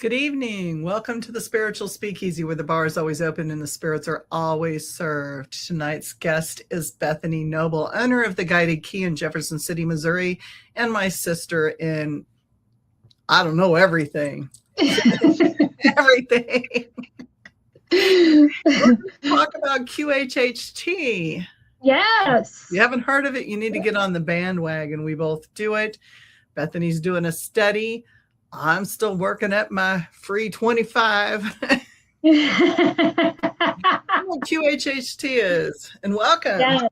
Good evening. Welcome to the Spiritual Speakeasy, where the bar is always open and the spirits are always served. Tonight's guest is Bethany Noble, owner of the Guided Key in Jefferson City, Missouri, and my sister in, I don't know, everything. Everything. We're going to talk about QHHT. Yes. If you haven't heard of it, you need to get on the bandwagon. We both do it. Bethany's doing a study. I'm still working at my free 25. What QHHT is, and welcome. Yes.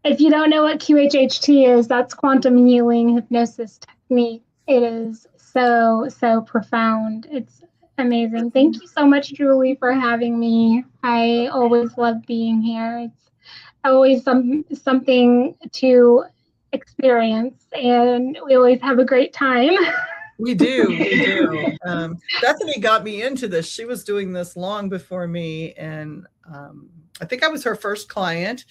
If you don't know what QHHT is, that's quantum healing hypnosis technique. It is so profound. It's amazing. Thank you so much, Julie, for having me. I always love being here. It's always something to experience, and we always have a great time. We do. Bethany got me into this. She was doing this long before me, and I think I was her first client.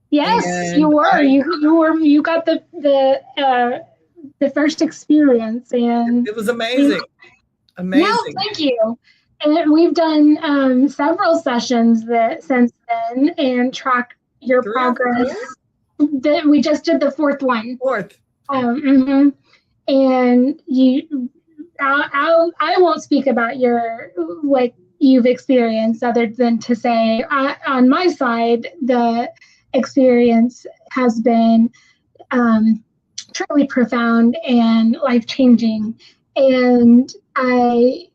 Yes, and you were. You got the first experience, and it was amazing. Amazing. No, thank you. And we've done several sessions since then, and tracked your progress. We just did the fourth one. And I won't speak about what you've experienced, other than to say on my side, the experience has been truly profound and life-changing. And I,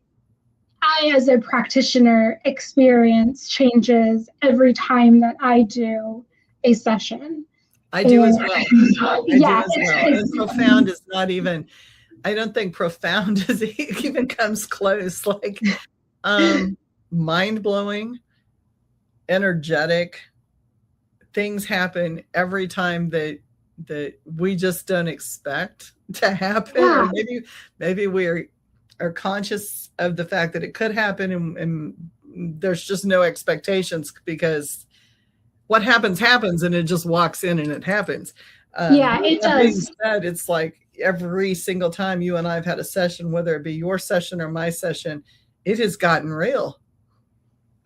as a practitioner, experience changes every time that I do a session. I do as well. And profound is not even, I don't think profound even comes close. Like mind-blowing, energetic things happen every time that we just don't expect to happen. Yeah. Or maybe we are conscious of the fact that it could happen, and there's just no expectations, because what happens, and it just walks in and it happens. It does. Said, it's like every single time you and I have had a session, whether it be your session or my session, it has gotten real.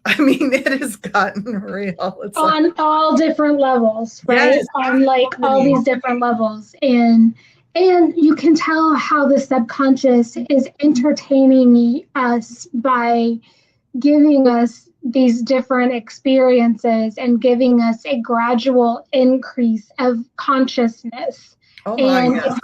I mean, it has gotten real. It's on all different levels, right? Yes. On all these different levels. And you can tell how the subconscious is entertaining us by giving us these different experiences and giving us a gradual increase of consciousness. Oh my God.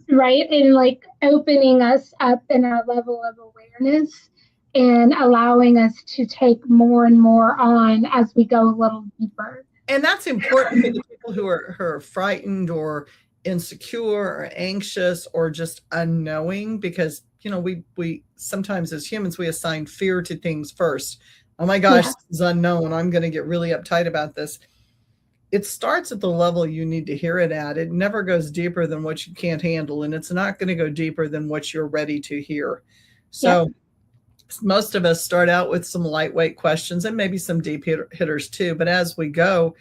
Right? And opening us up in our level of awareness and allowing us to take more and more on as we go a little deeper. And that's important for the people who are frightened or insecure or anxious or just unknowing, because we sometimes as humans, we assign fear to things first. Oh my gosh, This is unknown. I'm going to get really uptight about this. It starts at the level you need to hear it at. It never goes deeper than what you can't handle, and it's not going to go deeper than what you're ready to hear. So most of us start out with some lightweight questions and maybe some deep hitters too. But as we go,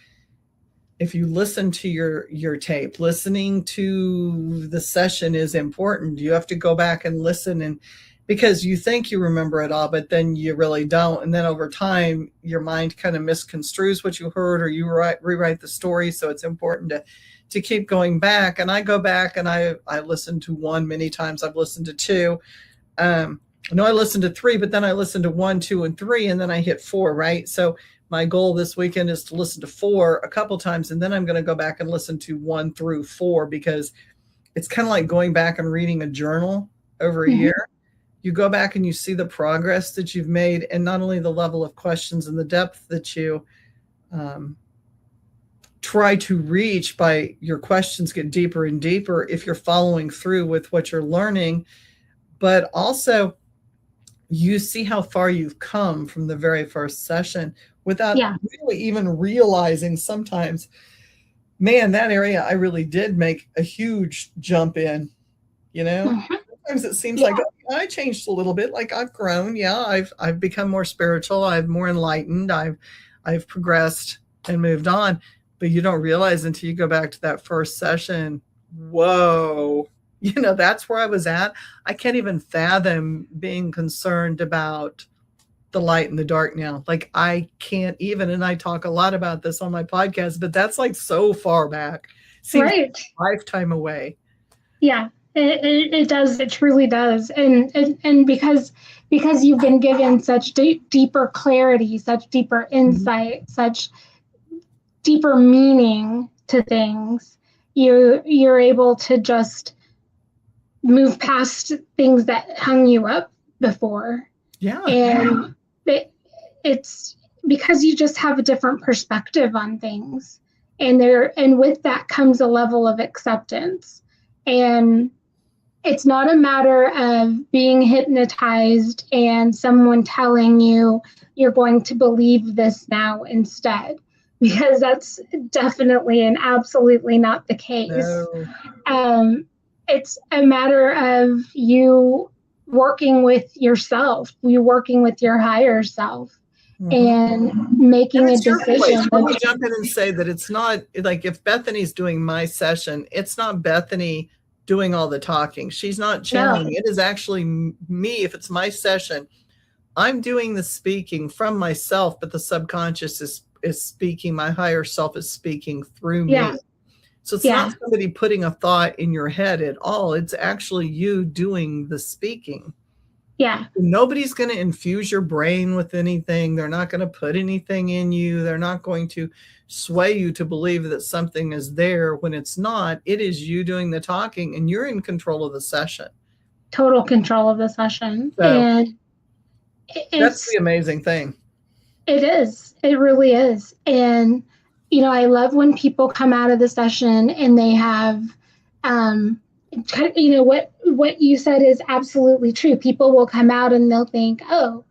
if you listen to your tape, listening to the session is important. You have to go back and listen, and because you think you remember it all, but then you really don't. And then over time, your mind kind of misconstrues what you heard, or you rewrite the story. So it's important to keep going back. And I go back and I listen to one many times. I've listened to two. No, I listened to three, but then I listened to 1, 2, and 3, and then I hit 4, right? So my goal this weekend is to listen to 4 a couple times, and then I'm going to go back and listen to 1 through 4, because it's kind of like going back and reading a journal over a year. You go back and you see the progress that you've made, and not only the level of questions and the depth that you try to reach by your questions get deeper and deeper if you're following through with what you're learning, but also you see how far you've come from the very first session without really even realizing sometimes, man, that area I really did make a huge jump in, Sometimes it seems like I changed a little bit, like I've grown. Yeah, I've become more spiritual. I'm more enlightened. I've progressed and moved on. But you don't realize until you go back to that first session, whoa, that's where I was at. I can't even fathom being concerned about the light and the dark now. Like I can't even, and I talk a lot about this on my podcast, but that's like so far back. Seems Right. a lifetime away. Yeah, it does. It truly does. And because you've been given such deeper clarity, such deeper insight, such deeper meaning to things, you're able to just move past things that hung you up before. Yeah. And it's because you just have a different perspective on things. And with that comes a level of acceptance. And it's not a matter of being hypnotized and someone telling you you're going to believe this now instead, because that's definitely and absolutely not the case. No. It's a matter of you working with yourself, you working with your higher self, and making a decision. Let me jump in and say that it's not like if Bethany's doing my session, it's not Bethany doing all the talking. She's not channeling. No. It is actually me. If it's my session, I'm doing the speaking from myself, but the subconscious is speaking. My higher self is speaking through me. So it's not somebody putting a thought in your head at all. It's actually you doing the speaking. Yeah. Nobody's going to infuse your brain with anything. They're not going to put anything in you. They're not going to sway you to believe that something is there when it's not. It is you doing the talking, and you're in control of the session. Total control of the session. So and that's the amazing thing. It is. It really is. And, I love when people come out of the session and they have, what you said is absolutely true. People will come out and they'll think, oh,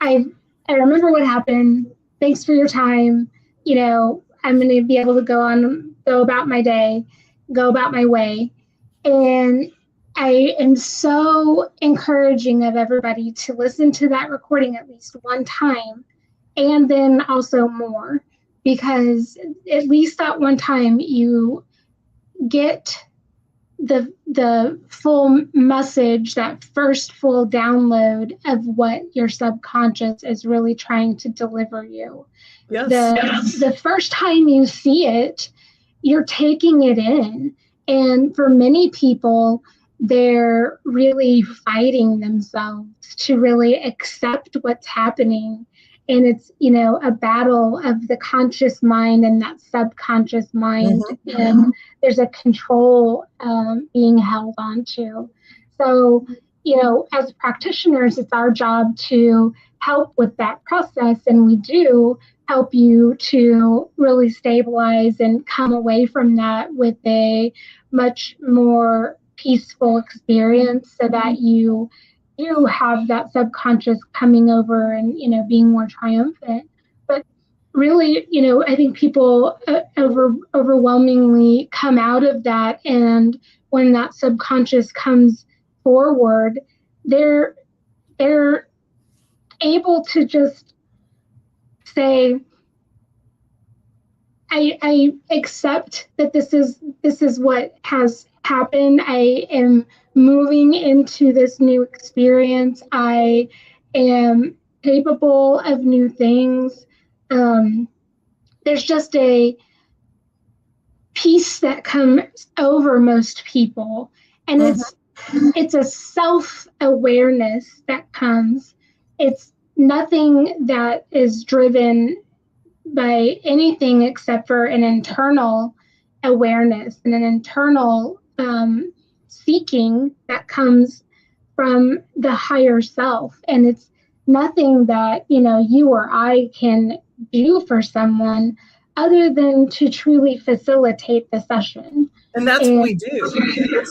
I remember what happened. Thanks for your time. I'm going to be able to go about my day, go about my way. And I am so encouraging of everybody to listen to that recording at least one time, and then also more, because at least that one time you get the full message, that first full download of what your subconscious is really trying to deliver you. Yes. The first time you see it, you're taking it in. And for many people, they're really fighting themselves to really accept what's happening. And it's, a battle of the conscious mind and that subconscious mind. Mm-hmm. And there's a control being held onto. So, as practitioners, it's our job to help with that process. And we do help you to really stabilize and come away from that with a much more peaceful experience, so that you have that subconscious coming over and, being more triumphant. But really, I think people overwhelmingly come out of that. And when that subconscious comes forward, they're able to just say, I accept that this is what has happened. I am moving into this new experience. I am capable of new things. There's just a peace that comes over most people, and it's a self-awareness that comes. It's nothing that is driven by anything except for an internal awareness and an internal seeking that comes from the higher self. And it's nothing that, you or I can do for someone other than to truly facilitate the session. And that's what we do.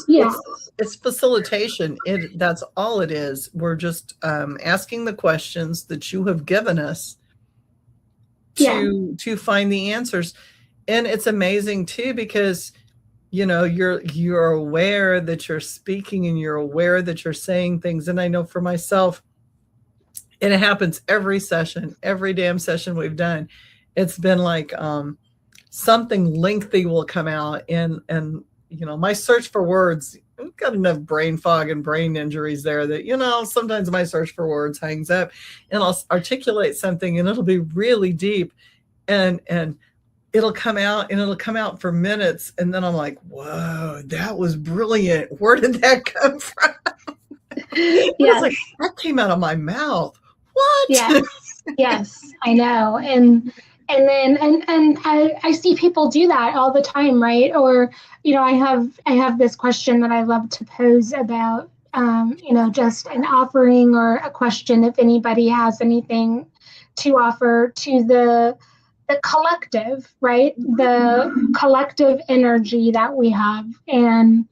It's facilitation. That's all it is. We're just asking the questions that you have given us to find the answers. And it's amazing too, because you're aware that you're speaking, and you're aware that you're saying things. And I know for myself, and it happens every session, every damn session we've done, it's been like something lengthy will come out, and my search for words, I've got enough brain fog and brain injuries there that, sometimes my search for words hangs up, and I'll articulate something and it'll be really deep, and it'll come out for minutes. And then I'm like, whoa, that was brilliant. Where did that come from? It's like, that came out of my mouth. What? Yes, I know. And I see people do that all the time, right? Or, I have this question that I love to pose about, just an offering or a question, if anybody has anything to offer to the collective, right? The collective energy that we have. And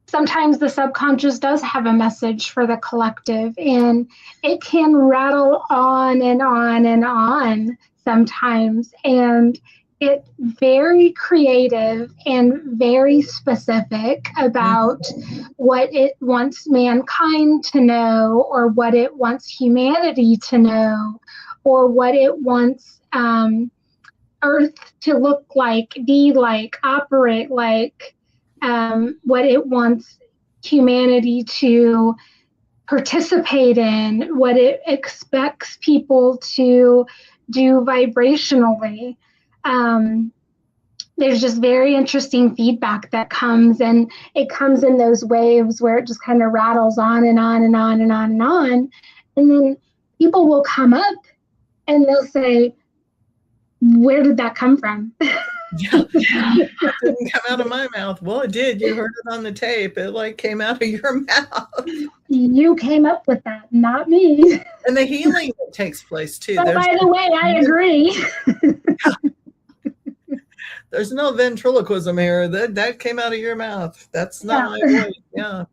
sometimes the subconscious does have a message for the collective, and it can rattle on and on and on sometimes. And it's very creative and very specific about what it wants mankind to know, or what it wants humanity to know, or what it wants Earth to look like, be like, operate like, what it wants humanity to participate in, what it expects people to do vibrationally. There's just very interesting feedback that comes, and it comes in those waves where it just kind of rattles on and on and on and on and on. And then people will come up and they'll say, where did that come from? It didn't come out of my mouth. Well, it did. You heard it on the tape. It came out of your mouth. You came up with that, not me. And the healing that takes place too. But by the way, I agree. There's no ventriloquism here. That came out of your mouth. That's not my voice. Yeah.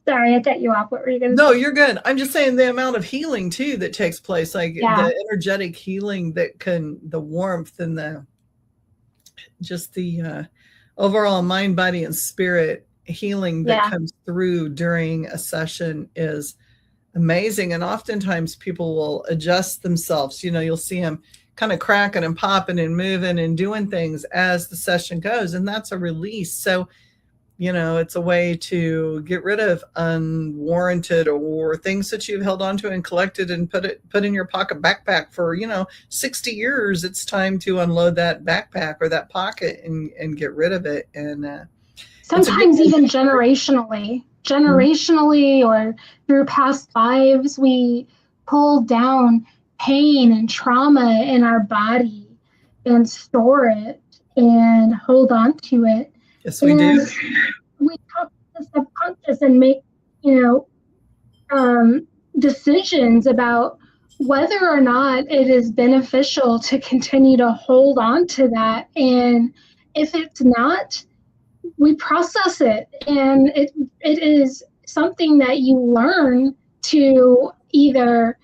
Sorry, I cut you off. What were you going to say? No, you're good. I'm just saying the amount of healing too that takes place, the energetic healing the warmth and the overall mind, body, and spirit healing that comes through during a session is amazing. And oftentimes people will adjust themselves. You'll see them kind of cracking and popping and moving and doing things as the session goes. And that's a release. So, it's a way to get rid of unwarranted or things that you've held onto and collected and put in your pocket backpack for, 60 years. It's time to unload that backpack or that pocket and get rid of it. And sometimes even generationally or through past lives, we pull down pain and trauma in our body and store it and hold on to it. Yes, we do. We talk to the subconscious and make, decisions about whether or not it is beneficial to continue to hold on to that. And if it's not, we process it. And it is something that you learn to either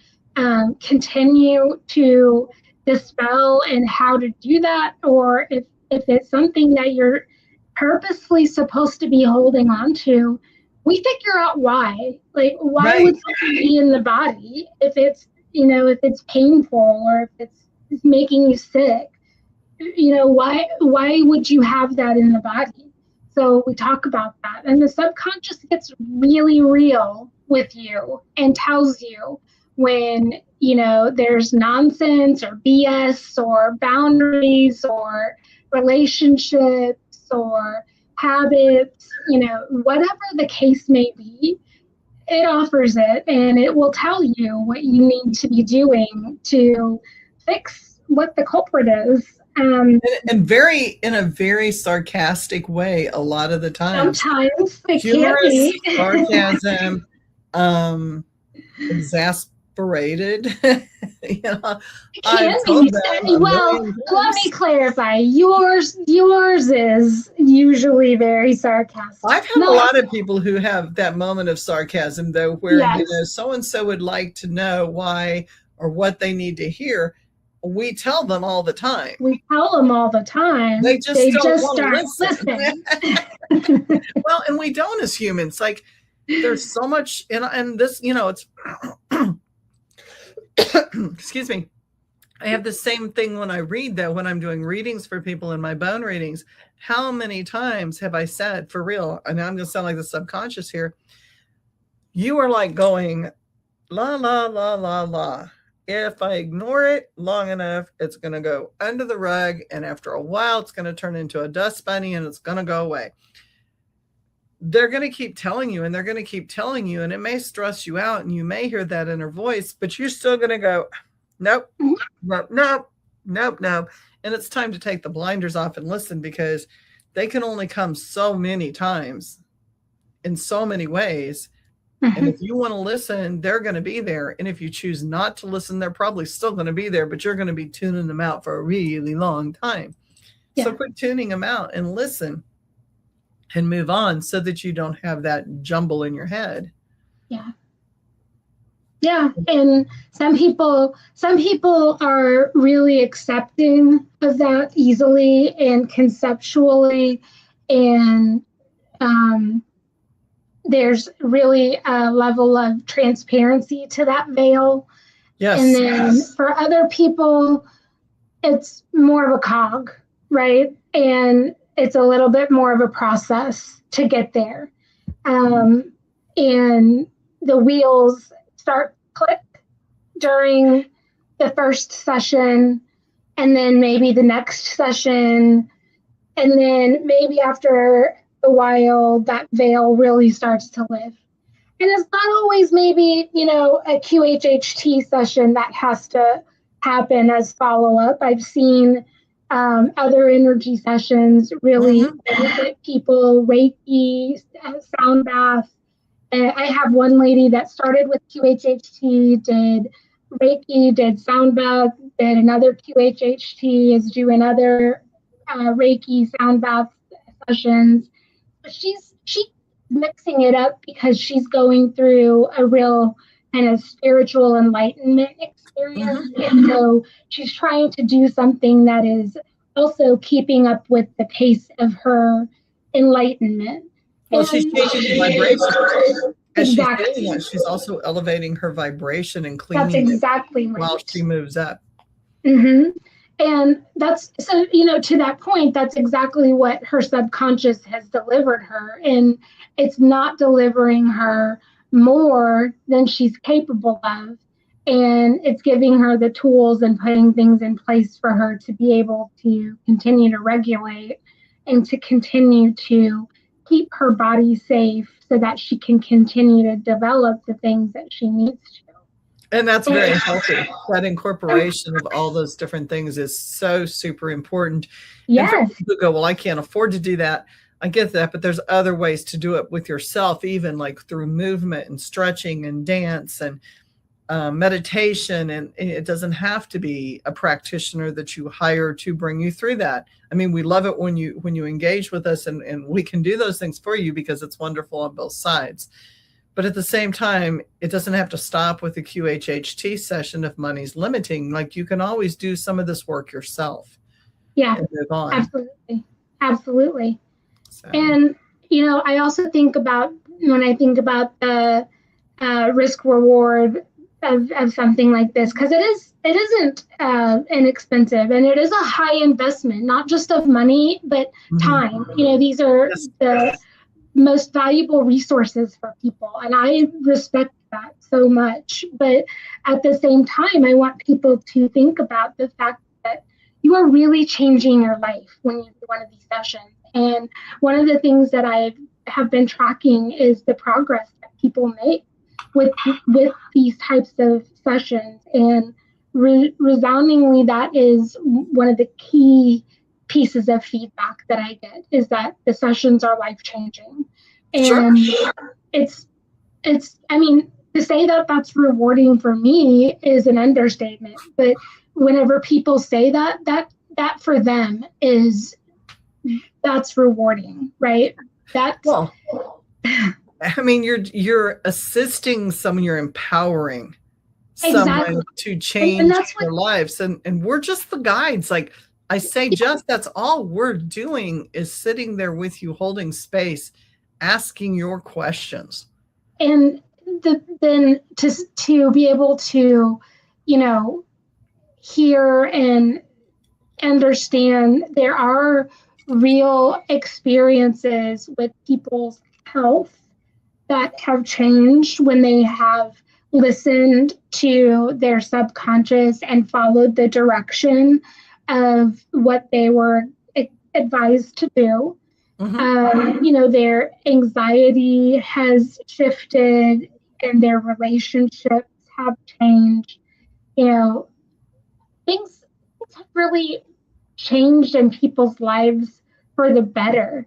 continue to dispel and how to do that, or if it's something that you're purposely supposed to be holding on to, we figure out why. Why would something be in the body if it's painful or if it's making you sick? Why would you have that in the body? So we talk about that, and the subconscious gets really real with you and tells you when there's nonsense or BS or boundaries or relationships or habits, whatever the case may be, it offers it, and it will tell you what you need to be doing to fix what the culprit is. And in a very sarcastic way a lot of the time. Sometimes it humorous, can be. sarcasm, exasperated. It can be. Well, let me clarify. Yours is usually very sarcastic. I've had a lot of people who have that moment of sarcasm, though, where so and so would like to know why or what they need to hear. We tell them all the time. They just don't want to listen. Well, and we don't as humans. There's so much, and this, it's excuse me. I have the same thing when I read, though, when I'm doing readings for people in my bone readings. How many times have I said, for real, and I'm going to sound like the subconscious here, you are like going, la, la, la, la, la. If I ignore it long enough, it's going to go under the rug. And after a while, it's going to turn into a dust bunny and it's going to go away. They're going to keep telling you and they're going to keep telling you. And it may stress you out and you may hear that inner voice, but you're still going to go, nope, nope, nope, nope, nope. And it's time to take the blinders off and listen, because they can only come so many times in so many ways. And if you want to listen, they're going to be there. And if you choose not to listen, they're probably still going to be there, but you're going to be tuning them out for a really long time. Yeah. So quit tuning them out and listen and move on so that you don't have that jumble in your head. Yeah. Yeah. And some people are really accepting of that easily and conceptually. And, there's really a level of transparency to that veil. Yes. And then for other people, it's more of a cog, right? And it's a little bit more of a process to get there. And the wheels start click during the first session, and then maybe the next session, and then maybe after a while that veil really starts to lift. And it's not always maybe, a QHHT session that has to happen as follow-up. I've seen other energy sessions really benefit people, Reiki, sound bath. I have one lady that started with QHHT, did Reiki, did sound bath, did another QHHT, is doing other Reiki sound bath sessions. She's mixing it up because she's going through a real kind of spiritual enlightenment experience. And so she's trying to do something that is also keeping up with the pace of her enlightenment. Well, she's changing the vibration. Exactly. She's doing that, she's also elevating her vibration and cleaning That's exactly right. While she moves up. And that's, so, to that point, that's exactly what her subconscious has delivered her. And it's not delivering her more than she's capable of. And it's giving her the tools and putting things in place for her to be able to continue to regulate and to continue to keep her body safe so that she can continue to develop the things that she needs to. And that's very healthy. That incorporation of all those different things is so super important. Yes. And for people who go, well, I can't afford to do that. I get that, but there's other ways to do it with yourself, even like through movement and stretching and dance and meditation. And it doesn't have to be a practitioner that you hire to bring you through that. I mean, we love it when you engage with us and we can do those things for you because it's wonderful on both sides. But at the same time, it doesn't have to stop with the QHHT session if money's limiting. Like, you can always do some of this work yourself. Yeah, move on. Absolutely. Absolutely. So. And, I also think about, when I think about the risk reward of something like this, because it isn't inexpensive, and it is a high investment, not just of money, but time. These are the most valuable resources for people. And I respect that so much. But at the same time, I want people to think about the fact that you are really changing your life when you do one of these sessions. And one of the things that I have been tracking is the progress that people make with these types of sessions. And resoundingly, that is one of the key pieces of feedback that I get, is that the sessions are life-changing. And it's I mean, to say that that's rewarding for me is an understatement. But whenever people say that for them that's rewarding, right? Well, I mean, you're assisting someone, you're empowering someone to change their lives. And we're just the guides. Like I say, that's all we're doing is sitting there with you, holding space, asking your questions. And then to be able to, hear and understand there are real experiences with people's health that have changed when they have listened to their subconscious and followed the direction of what they were advised to do. Their anxiety has shifted and their relationships have changed. Things have really changed in people's lives for the better.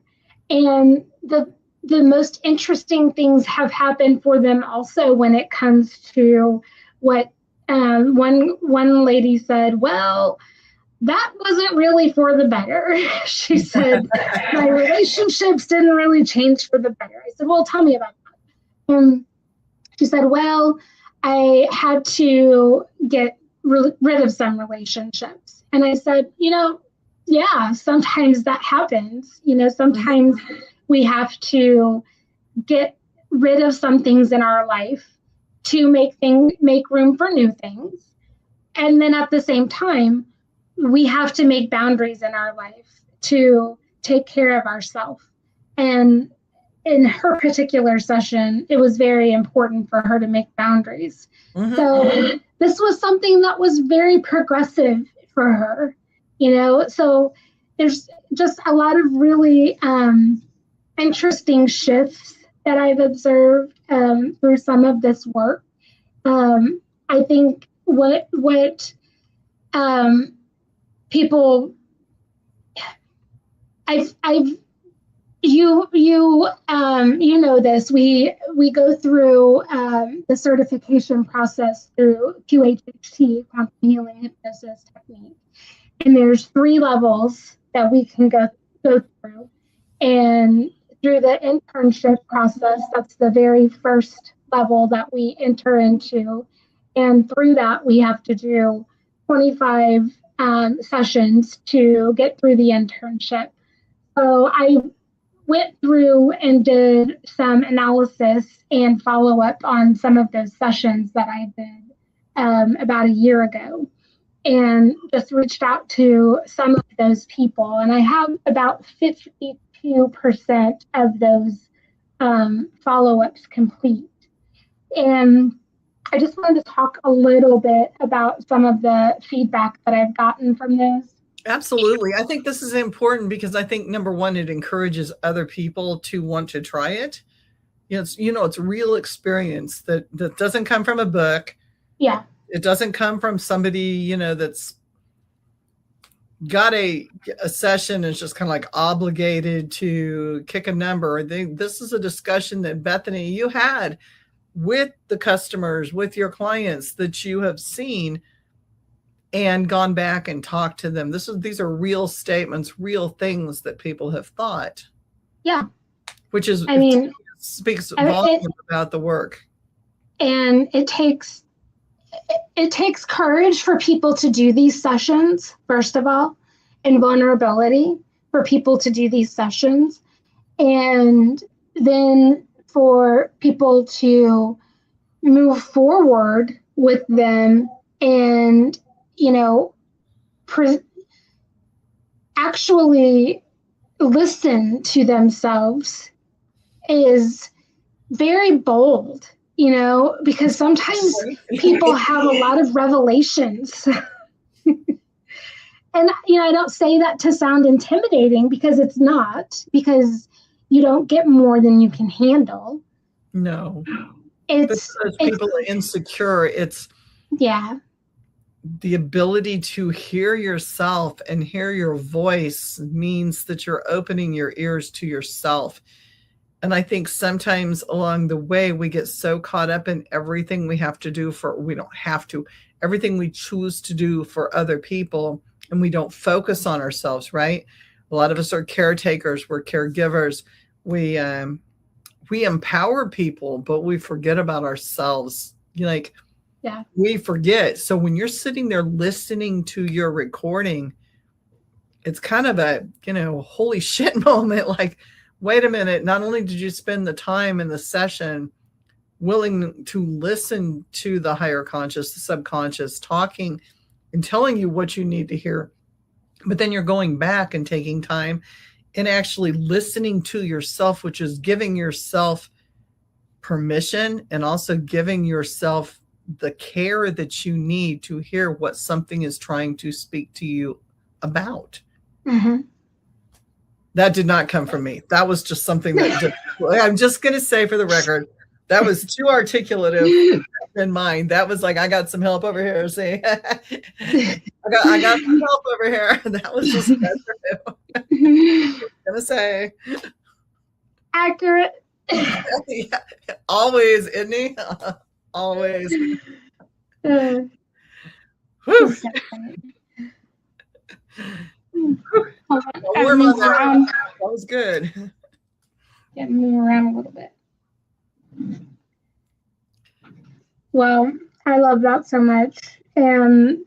And the most interesting things have happened for them also when it comes to what one lady said, well, that wasn't really for the better. She said, my relationships didn't really change for the better. I said, well, tell me about that. And she said, well, I had to get rid of some relationships. And I said, yeah, sometimes that happens. Sometimes we have to get rid of some things in our life to make room for new things. And then at the same time, we have to make boundaries in our life to take care of ourselves. And in her particular session, it was very important for her to make boundaries. So this was something that was very progressive for her, so there's just a lot of really interesting shifts that I've observed through some of this work. I think what people you know this, we go through the certification process through QHHT, quantum healing hypnosis technique, and there's 3 levels that we can go through. And through the internship process, that's the very first level that we enter into, and through that we have to do 25 sessions to get through the internship. So I went through and did some analysis and follow up on some of those sessions that I did about a year ago, and just reached out to some of those people. And I have about 52% of those follow-ups complete. And I just wanted to talk a little bit about some of the feedback that I've gotten from those. Absolutely. I think this is important because I think, number one, it encourages other people to want to try it. It's real experience that doesn't come from a book. Yeah. It doesn't come from somebody, that's got a session and is just kind of like obligated to kick a number. This is a discussion that, Bethany, you had with the customers, with your clients that you have seen and gone back and talked to them. These are real statements, real things that people have thought. Yeah. Which is, speaks volumes about the work. And it takes courage for people to do these sessions, first of all, and vulnerability for people to do these sessions. And then for people to move forward with them and, actually listen to themselves is very bold, because sometimes people have a lot of revelations. And, I don't say that to sound intimidating, because it's not, because you don't get more than you can handle. No. It's people are insecure. It's the ability to hear yourself and hear your voice means that you're opening your ears to yourself. And I think sometimes along the way, we get so caught up in everything we have to do everything we choose to do for other people, and we don't focus on ourselves, right? A lot of us are caretakers, we're caregivers. We empower people, but we forget about ourselves. We forget. So when you're sitting there listening to your recording, it's kind of a, holy shit moment. Like, wait a minute, not only did you spend the time in the session willing to listen to the higher conscious, the subconscious, talking and telling you what you need to hear. But then you're going back and taking time and actually listening to yourself, which is giving yourself permission and also giving yourself the care that you need to hear what something is trying to speak to you about. Mm-hmm. That did not come from me. That was just something that I'm just going to say for the record, that was too articulative in mine. That was like, I got some help over here. See, I got some help over here. That was just gonna say accurate. Yeah, always, isn't he? Always. That was good. Yeah, move around a little bit. Well, I love that so much. And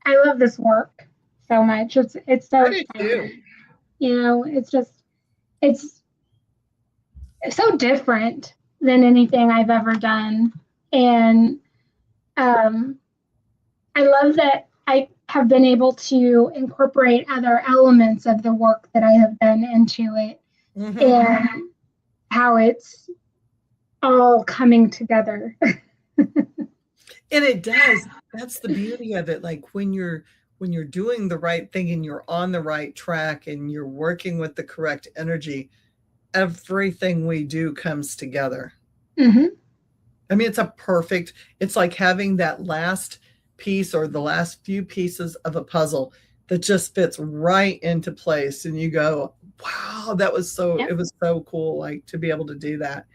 I love this work so much. It's so fun. You know, it's so different than anything I've ever done. And I love that I have been able to incorporate other elements of the work that I have done into it, mm-hmm. and how it's all coming together. And it does. That's the beauty of it. Like when you're doing the right thing and you're on the right track and you're working with the correct energy, everything we do comes together. Mm-hmm. I mean, it's like having that last piece or the last few pieces of a puzzle that just fits right into place. And you go, wow, that was it was so cool, like to be able to do that.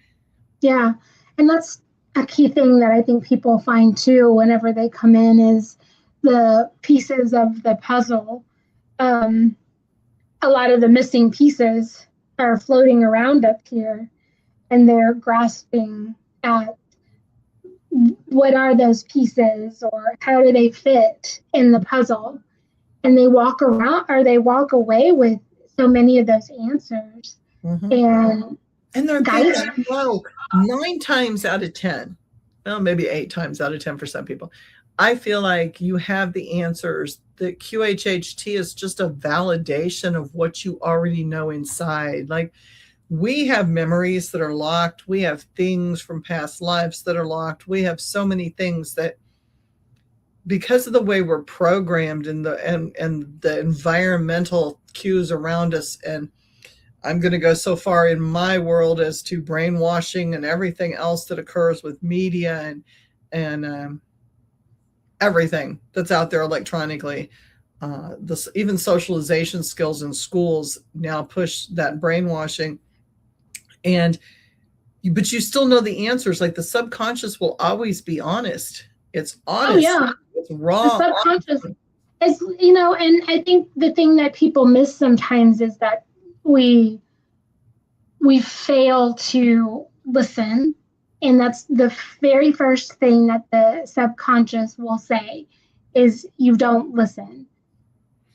Yeah. And that's a key thing that I think people find too, whenever they come in, is the pieces of the puzzle. A lot of the missing pieces are floating around up here, and they're grasping at what are those pieces, or how do they fit in the puzzle. And they walk away with so many of those answers. Mm-hmm. And they're guided. 9 times out of 10, well, maybe 8 times out of 10 for some people, I feel like you have the answers. The QHHT is just a validation of what you already know inside. Like, we have memories that are locked. We have things from past lives that are locked. We have so many things that, because of the way we're programmed and the environmental cues around us, and I'm going to go so far in my world as to brainwashing and everything else that occurs with media and everything that's out there electronically. Even socialization skills in schools now push that brainwashing. But you still know the answers. Like, the subconscious will always be honest. It's honest. Oh, yeah. It's raw. The subconscious is, and I think the thing that people miss sometimes is that we fail to listen. And that's the very first thing that the subconscious will say, is you don't listen.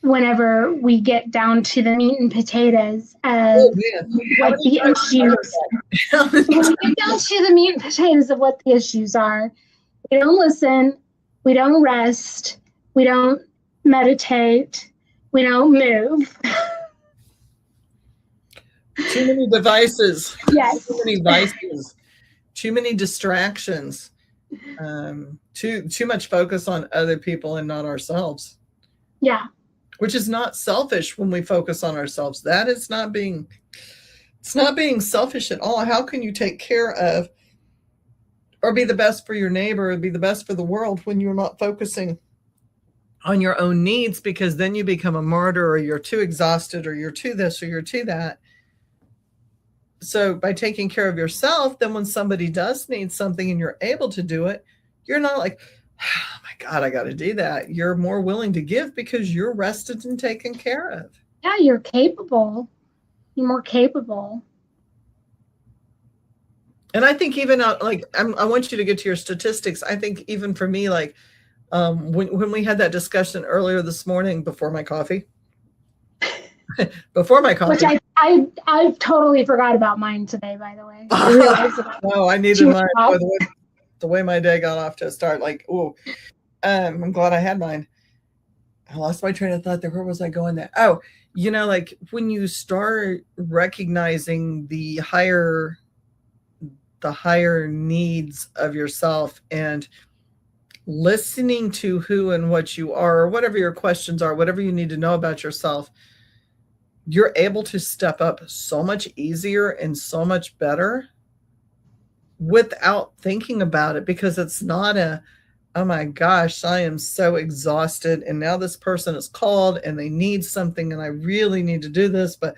Whenever we get down to the meat and potatoes of what the issues, when we get down to the meat and potatoes of what the issues are, we don't listen, we don't rest, we don't meditate, we don't move. Too many devices. Yes. Too many devices. Too many distractions. Too much focus on other people and not ourselves. Yeah. Which is not selfish when we focus on ourselves. That is not being selfish at all. How can you take care of or be the best for your neighbor or be the best for the world when you're not focusing on your own needs? Because then you become a martyr, or you're too exhausted, or you're too this, or you're too that. So by taking care of yourself, then when somebody does need something and you're able to do it, you're not like, oh my God, I got to do that. You're more willing to give because you're rested and taken care of. Yeah, you're capable. You're more capable. And I think even I want you to get to your statistics. I think even for me, like when we had that discussion earlier this morning before my coffee, which I totally forgot about mine today, by the way. I realized no, I needed mine. The way my day got off to a start, like, oh, I'm glad I had mine. I lost my train of thought there. Where was I going there? Oh, like when you start recognizing the higher needs of yourself and listening to who and what you are, or whatever your questions are, whatever you need to know about yourself, you're able to step up so much easier and so much better without thinking about it, because it's not oh my gosh, I am so exhausted and now this person is called and they need something and I really need to do this, but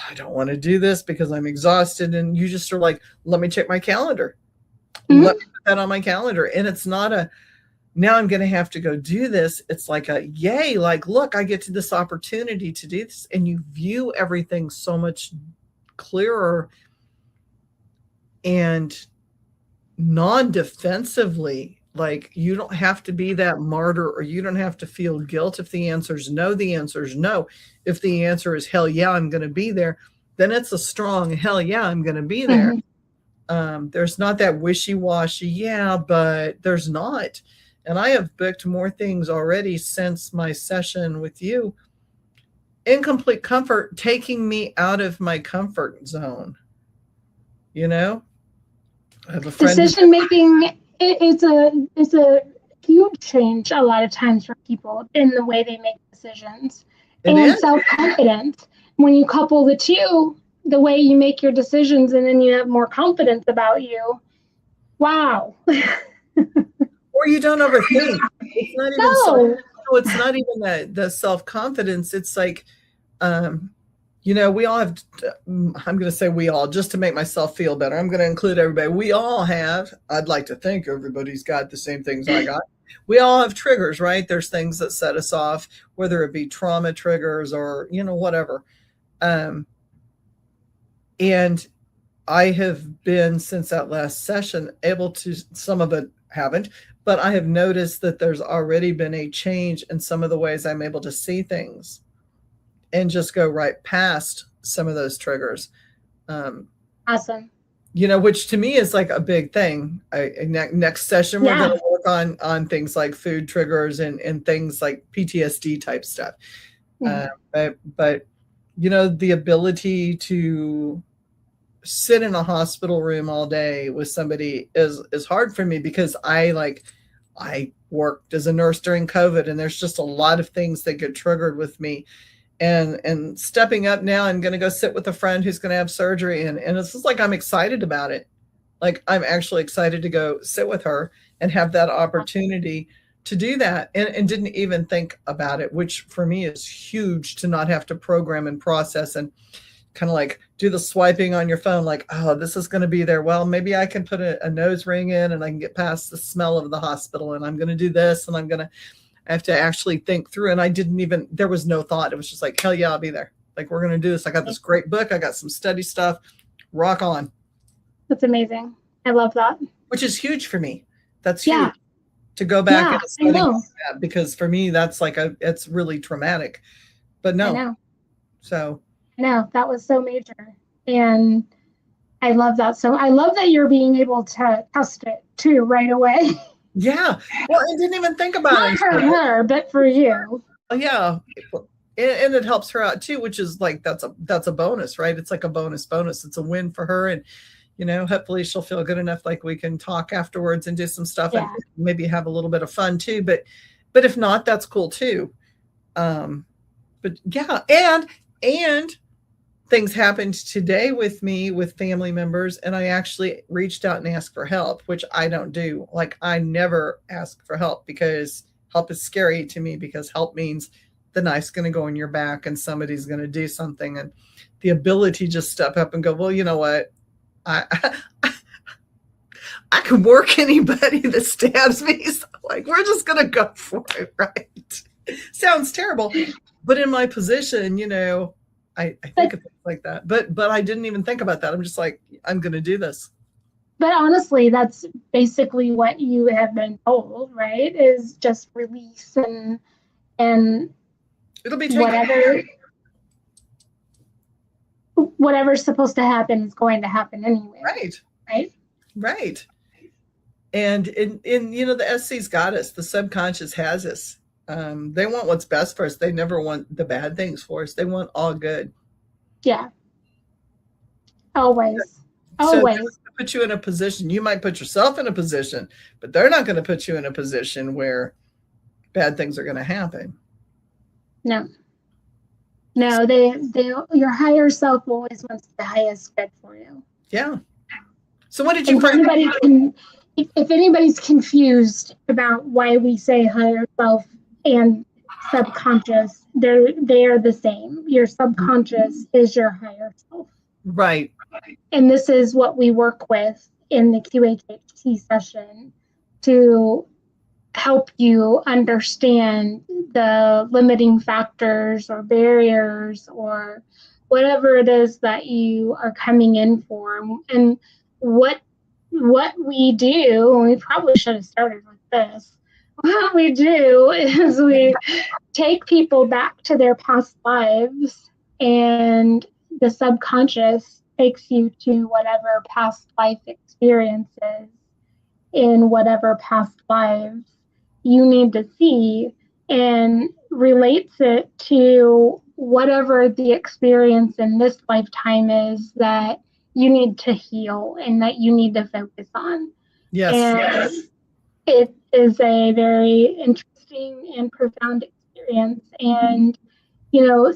I don't want to do this because I'm exhausted. And you just are like, let me check my calendar. Mm-hmm. Let me put that on my calendar. And it's not now I'm going to have to go do this. It's like yay, like, look, I get to this opportunity to do this. And you view everything so much clearer and non-defensively. Like, you don't have to be that martyr, or you don't have to feel guilt if the answer is no. The answer is no. If the answer is hell yeah, I'm going to be there, then it's a strong hell yeah, I'm going to be there. Mm-hmm. There's not that wishy-washy, yeah, but there's not. And I have booked more things already since my session with you in complete comfort, taking me out of my comfort zone. I have a friend. Decision making, it's a huge change a lot of times for people in the way they make decisions. And self-confidence. When you couple the two, the way you make your decisions, and then you have more confidence about you. Wow. Or you don't overthink. It's not even it's not even the self-confidence. It's like, we all have, I'm going to say we all, just to make myself feel better, I'm going to include everybody. We all have, I'd like to think everybody's got the same things I got. We all have triggers, right? There's things that set us off, whether it be trauma triggers or, whatever. And I have been, since that last session, able to, some of it haven't, but I have noticed that there's already been a change in some of the ways I'm able to see things and just go right past some of those triggers. Awesome. Which to me is like a big thing. Next session, we're going to work on things like food triggers and things like PTSD type stuff. Mm-hmm. But the ability to sit in a hospital room all day with somebody is hard for me, because I worked as a nurse during COVID, and there's just a lot of things that get triggered with me. And stepping up now, I'm going to go sit with a friend who's going to have surgery. And it's just like, I'm excited about it. Like, I'm actually excited to go sit with her and have that opportunity to do that. And didn't even think about it, which for me is huge, to not have to program and process and kind of like do the swiping on your phone. Like, oh, this is going to be there. Well, maybe I can put a nose ring in and I can get past the smell of the hospital, and I'm going to do this, and I have to actually think through. And there was no thought. It was just like, hell yeah, I'll be there. Like, we're going to do this. I got this great book. I got some study stuff. Rock on. That's amazing. I love that. Which is huge for me. That's huge to go back and study that, because for me, that's like it's really traumatic, but no. I know. So. No, that was so major. And I love that. So I love that you're being able to test it too right away. Yeah. Well, I didn't even think about it. Not for her, but for you. Yeah. And it helps her out too, which is like, that's a bonus, right? It's like a bonus. It's a win for her. And, hopefully she'll feel good enough. Like, we can talk afterwards and do some stuff and maybe have a little bit of fun too. But if not, that's cool too. But yeah. And things happened today with me, with family members, and I actually reached out and asked for help, which I don't do. Like, I never ask for help, because help is scary to me, because help means the knife's going to go in your back and somebody's going to do something. And the ability to just step up and go, well, you know what? I can work anybody that stabs me. So, like, we're just going to go for it, right? Sounds terrible. But in my position, I think of things like that, but I didn't even think about that. I'm just like, I'm going to do this. But honestly, that's basically what you have been told, right? Is just release and it'll be whatever's supposed to happen is going to happen anyway. Right. Right. Right. And the SC's got us. The subconscious has us. They want what's best for us. They never want the bad things for us. They want all good. Yeah. Always. So Always. put you in a position. You might put yourself in a position, but they're not going to put you in a position where bad things are going to happen. No. No, your higher self always wants the highest good for you. Yeah. So what did you if anybody's confused about why we say higher self and subconscious, they are the same. Your subconscious is your higher self. Right. And this is what we work with in the QHHT session to help you understand the limiting factors or barriers or whatever it is that you are coming in for. And what we do, and we probably should have started with this, what we do is we take people back to their past lives, and the subconscious takes you to whatever past life experiences in whatever past lives you need to see, and relates it to whatever the experience in this lifetime is that you need to heal and that you need to focus on. Yes. And it is a very interesting and profound experience. And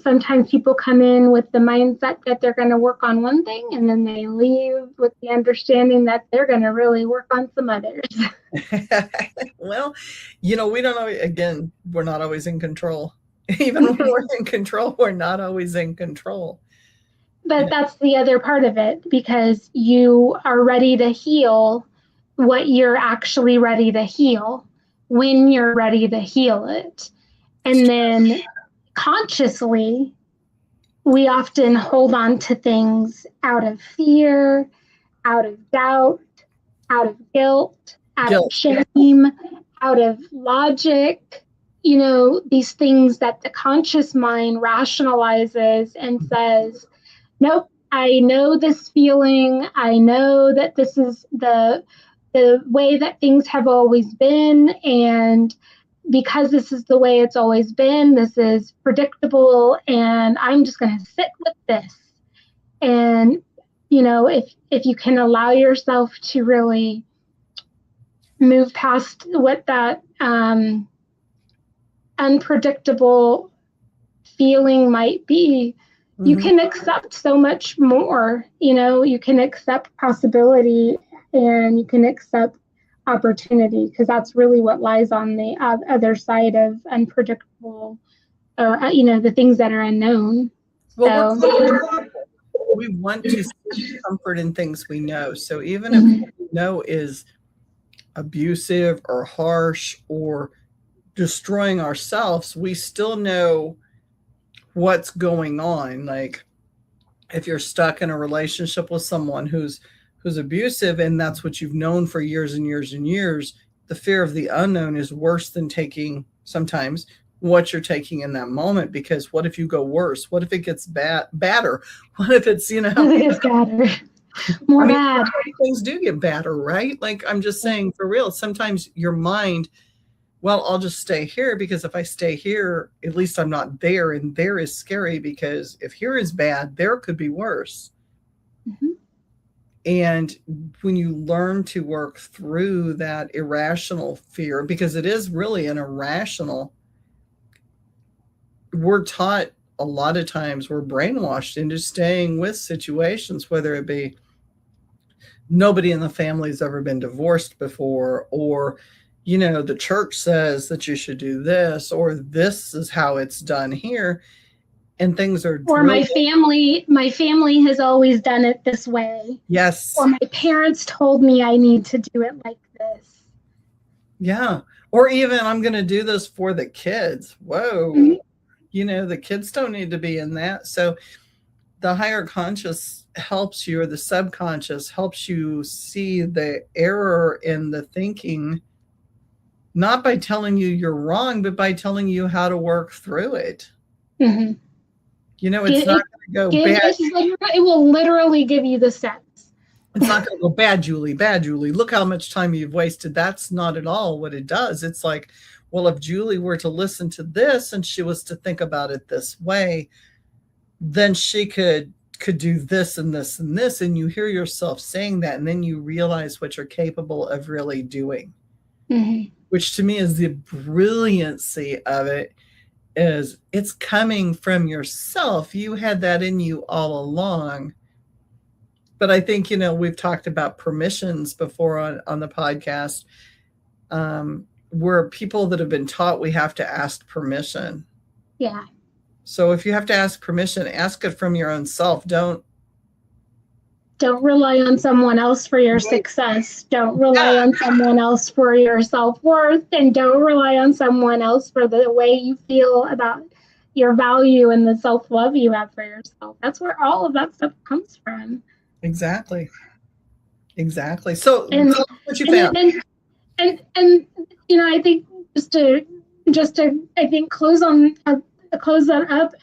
sometimes people come in with the mindset that they're going to work on one thing, and then they leave with the understanding that they're going to really work on some others. Well, we don't know. Again, we're not always in control. Even when we're in control, we're not always in control. But that's the other part of it, because you are ready to heal what you're actually ready to heal when you're ready to heal it. And then consciously, we often hold on to things out of fear, out of doubt, out of guilt, out of shame, out of logic, these things that the conscious mind rationalizes and says, nope, I know this feeling. I know that this is the way that things have always been. And because this is the way it's always been, this is predictable, and I'm just going to sit with this. And, if you can allow yourself to really move past what that unpredictable feeling might be, you can accept so much more. You can accept possibility, and you can accept opportunity, because that's really what lies on the other side of unpredictable, or the things that are unknown. Well, we want to seek comfort in things we know. So even if what we know is abusive or harsh or destroying ourselves, we still know what's going on. Like if you're stuck in a relationship with someone who's abusive, and that's what you've known for years and years and years, the fear of the unknown is worse than taking sometimes what you're taking in that moment. Because what if you go worse? What if it gets badder? What if it's, it gets badder? More bad. Things do get badder, right? Like I'm just saying, for real, sometimes your mind, well, I'll just stay here, because if I stay here, at least I'm not there, and there is scary, because if here is bad, there could be worse. And when you learn to work through that irrational fear, because it is really an irrational, we're taught a lot of times, we're brainwashed into staying with situations, whether it be nobody in the family's ever been divorced before, or the church says that you should do this, or this is how it's done here, and things are. Or my family has always done it this way. Yes. Or my parents told me I need to do it like this. Yeah. Or even I'm going to do this for the kids. Whoa. The kids don't need to be in that. So the higher conscious helps you, or the subconscious helps you see the error in the thinking, not by telling you you're wrong, but by telling you how to work through it. It's not going to go bad. It will literally give you the steps. It's not going to go, bad Julie, look how much time you've wasted. That's not at all what it does. It's like, well, if Julie were to listen to this and she was to think about it this way, then she could do this and this and this. And you hear yourself saying that, and then you realize what you're capable of really doing, which to me is the brilliancy of it. Is it's coming from yourself. You had that in you all along. But I think, we've talked about permissions before on the podcast, where people that have been taught we have to ask permission. Yeah. So if you have to ask permission, ask it from your own self. Don't rely on someone else for your success. Don't rely on someone else for your self-worth, and don't rely on someone else for the way you feel about your value and the self-love you have for yourself. That's where all of that stuff comes from. Exactly. So tell us what you found. And I think just to I think close that up,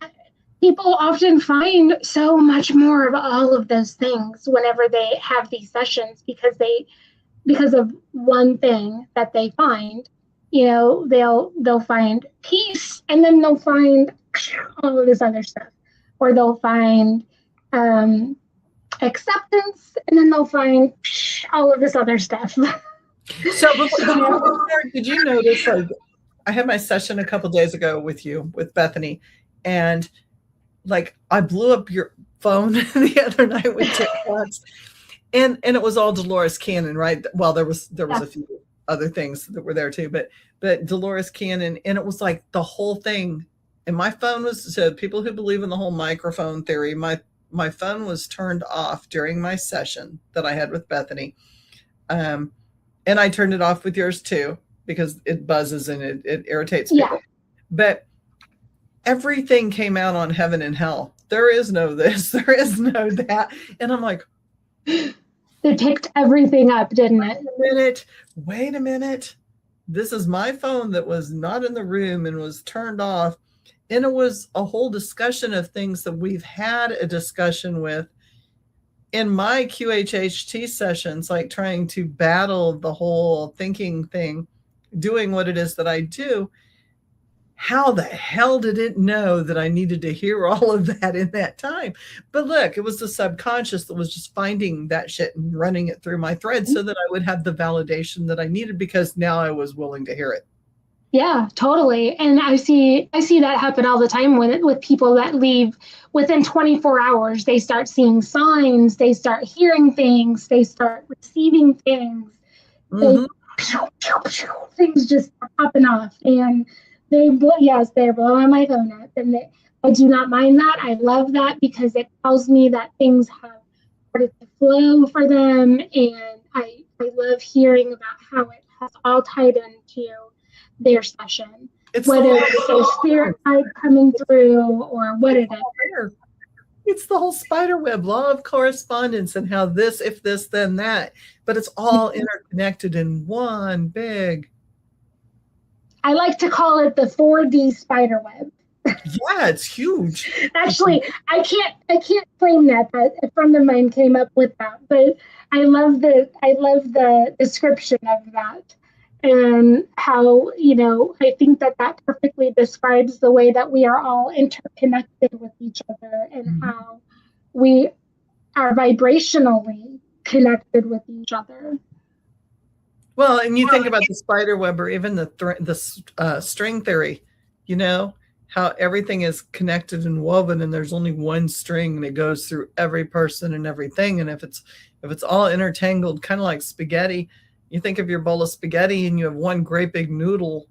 people often find so much more of all of those things whenever they have these sessions, because of one thing that they find. They'll find peace, and then they'll find all of this other stuff, or they'll find acceptance, and then they'll find all of this other stuff. So did you notice, like, I had my session a couple days ago with Bethany, and like I blew up your phone the other night with TikToks, and it was all Dolores Cannon, right? Well, there was a few other things that were there too, but Dolores Cannon, and it was like the whole thing. And my phone was, so people who believe in the whole microphone theory, my phone was turned off during my session that I had with Bethany. And I turned it off with yours too, because it buzzes and it irritates people. Yeah. But everything came out on heaven and hell. There is no this, there is no that. And I'm like, they picked everything up, didn't it? Wait a minute. This is my phone that was not in the room and was turned off. And it was a whole discussion of things that we've had a discussion with in my QHHT sessions, like trying to battle the whole thinking thing, doing what it is that I do. How the hell did it know that I needed to hear all of that in that time? But look, it was the subconscious that was just finding that shit and running it through my thread so that I would have the validation that I needed, because now I was willing to hear it. Yeah, totally. And I see that happen all the time with people that leave within 24 hours. They start seeing signs, they start hearing things, they start receiving things. Things just are popping off, and they're blowing my phone up. And I do not mind that. I love that, because it tells me that things have started to flow for them. And I love hearing about how it has all tied into their session, whether it's a spirit guide coming through or what it is. It's the whole spider web, law of correspondence, and how this, if this, then that, but it's all interconnected in one big. I like to call it the 4D spider web. Yeah, it's huge. Actually, I can't claim that, but a friend of mine came up with that. But I love the description of that. And how, I think that perfectly describes the way that we are all interconnected with each other, and how we are vibrationally connected with each other. Well, and you think about the spider web, or even the string theory, how everything is connected and woven, and there's only one string and it goes through every person and everything. And if it's all intertangled, kind of like spaghetti, you think of your bowl of spaghetti and you have one great big noodle.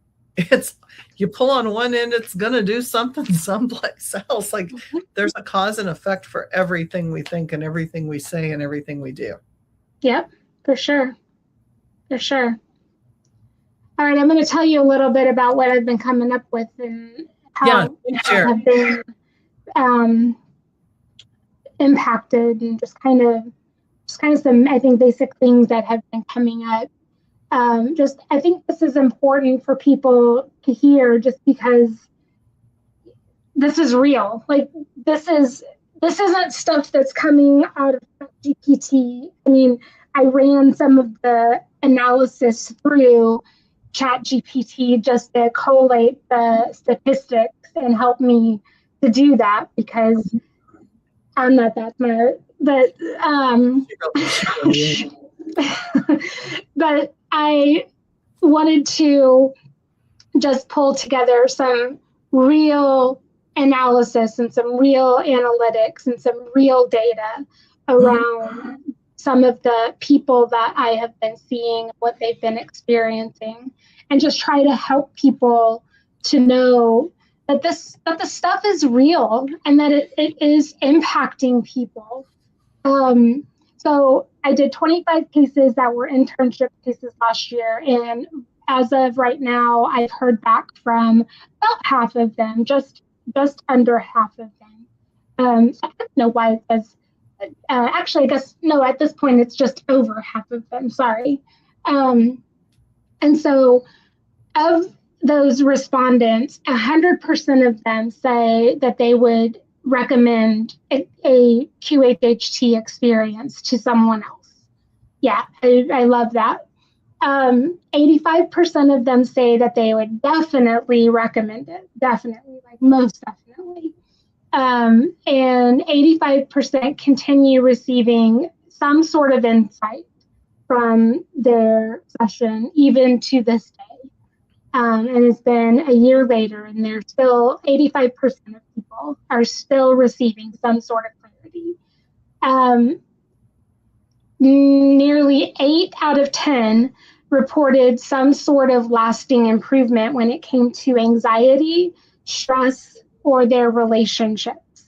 You pull on one end, it's going to do something someplace else. Like there's a cause and effect for everything we think and everything we say and everything we do. Yep, for sure. For sure. All right, I'm going to tell you a little bit about what I've been coming up with and how I have been impacted, and just kind of some, I think, basic things that have been coming up. I think this is important for people to hear, just because this is real. Like this is this isn't stuff that's coming out of GPT. I mean, I ran some of the analysis through ChatGPT just to collate the statistics and help me to do that, because I'm not that smart. But but I wanted to just pull together some real analysis and some real analytics and some real data around some of the people that I have been seeing, what they've been experiencing, and just try to help people to know that the stuff is real and that it is impacting people. So I did 25 cases that were internship cases last year, and as of right now, I've heard back from about half of them, just under half of them. I don't know why it says. Actually, I guess no. At this point, it's just over half of them. Sorry. And so, of those respondents, 100% of them say that they would recommend a QHHT experience to someone else. Yeah, I love that. 85% of them say that they would definitely recommend it. Definitely, like most definitely. And 85% continue receiving some sort of insight from their session, even to this day. And it's been a year later, and they're still 85% of people are still receiving some sort of clarity. Nearly 8 out of 10 reported some sort of lasting improvement when it came to anxiety, stress, or their relationships.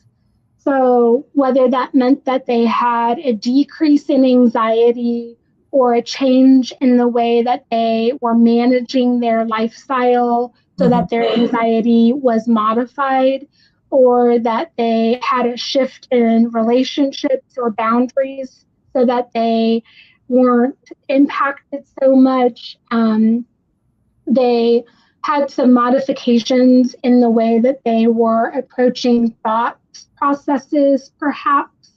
So whether that meant that they had a decrease in anxiety or a change in the way that they were managing their lifestyle so that their anxiety was modified, or that they had a shift in relationships or boundaries so that they weren't impacted so much. They had some modifications in the way that they were approaching thought processes, perhaps.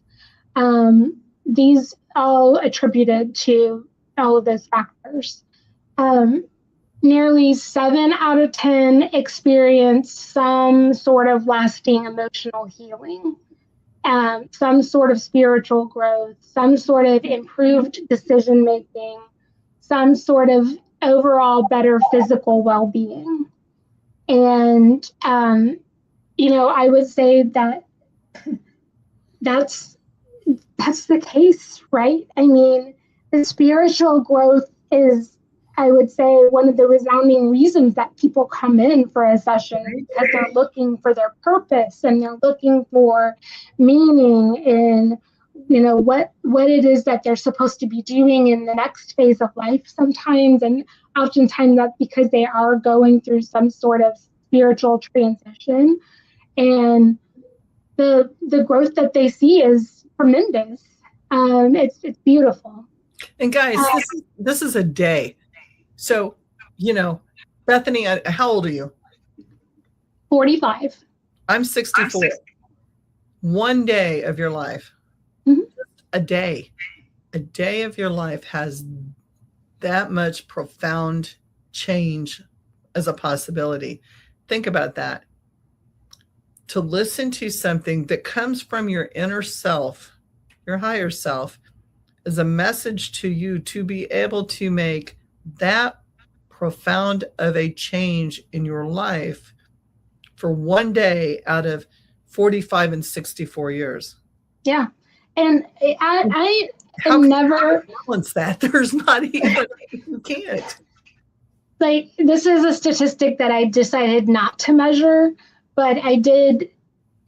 These all attributed to all of those factors. Nearly 7 out of 10 experienced some sort of lasting emotional healing, some sort of spiritual growth, some sort of improved decision making, some sort of overall better physical well-being. And, I would say that that's the case, right? I mean, the spiritual growth is, I would say, one of the resounding reasons that people come in for a session, because they're looking for their purpose and they're looking for meaning in, what it is that they're supposed to be doing in the next phase of life sometimes. And oftentimes that's because they are going through some sort of spiritual transition. And the growth that they see is tremendous. It's beautiful. And guys, this is a day. So, Bethany, how old are you? 45. I'm 64. One day of your life, a day of your life has that much profound change as a possibility. Think about that. To listen to something that comes from your inner self, your higher self, is a message to you to be able to make that profound of a change in your life for one day out of 45 and 64 years. Yeah. And I never balance that. There's not even, you can't. Like, this is a statistic that I decided not to measure, but I did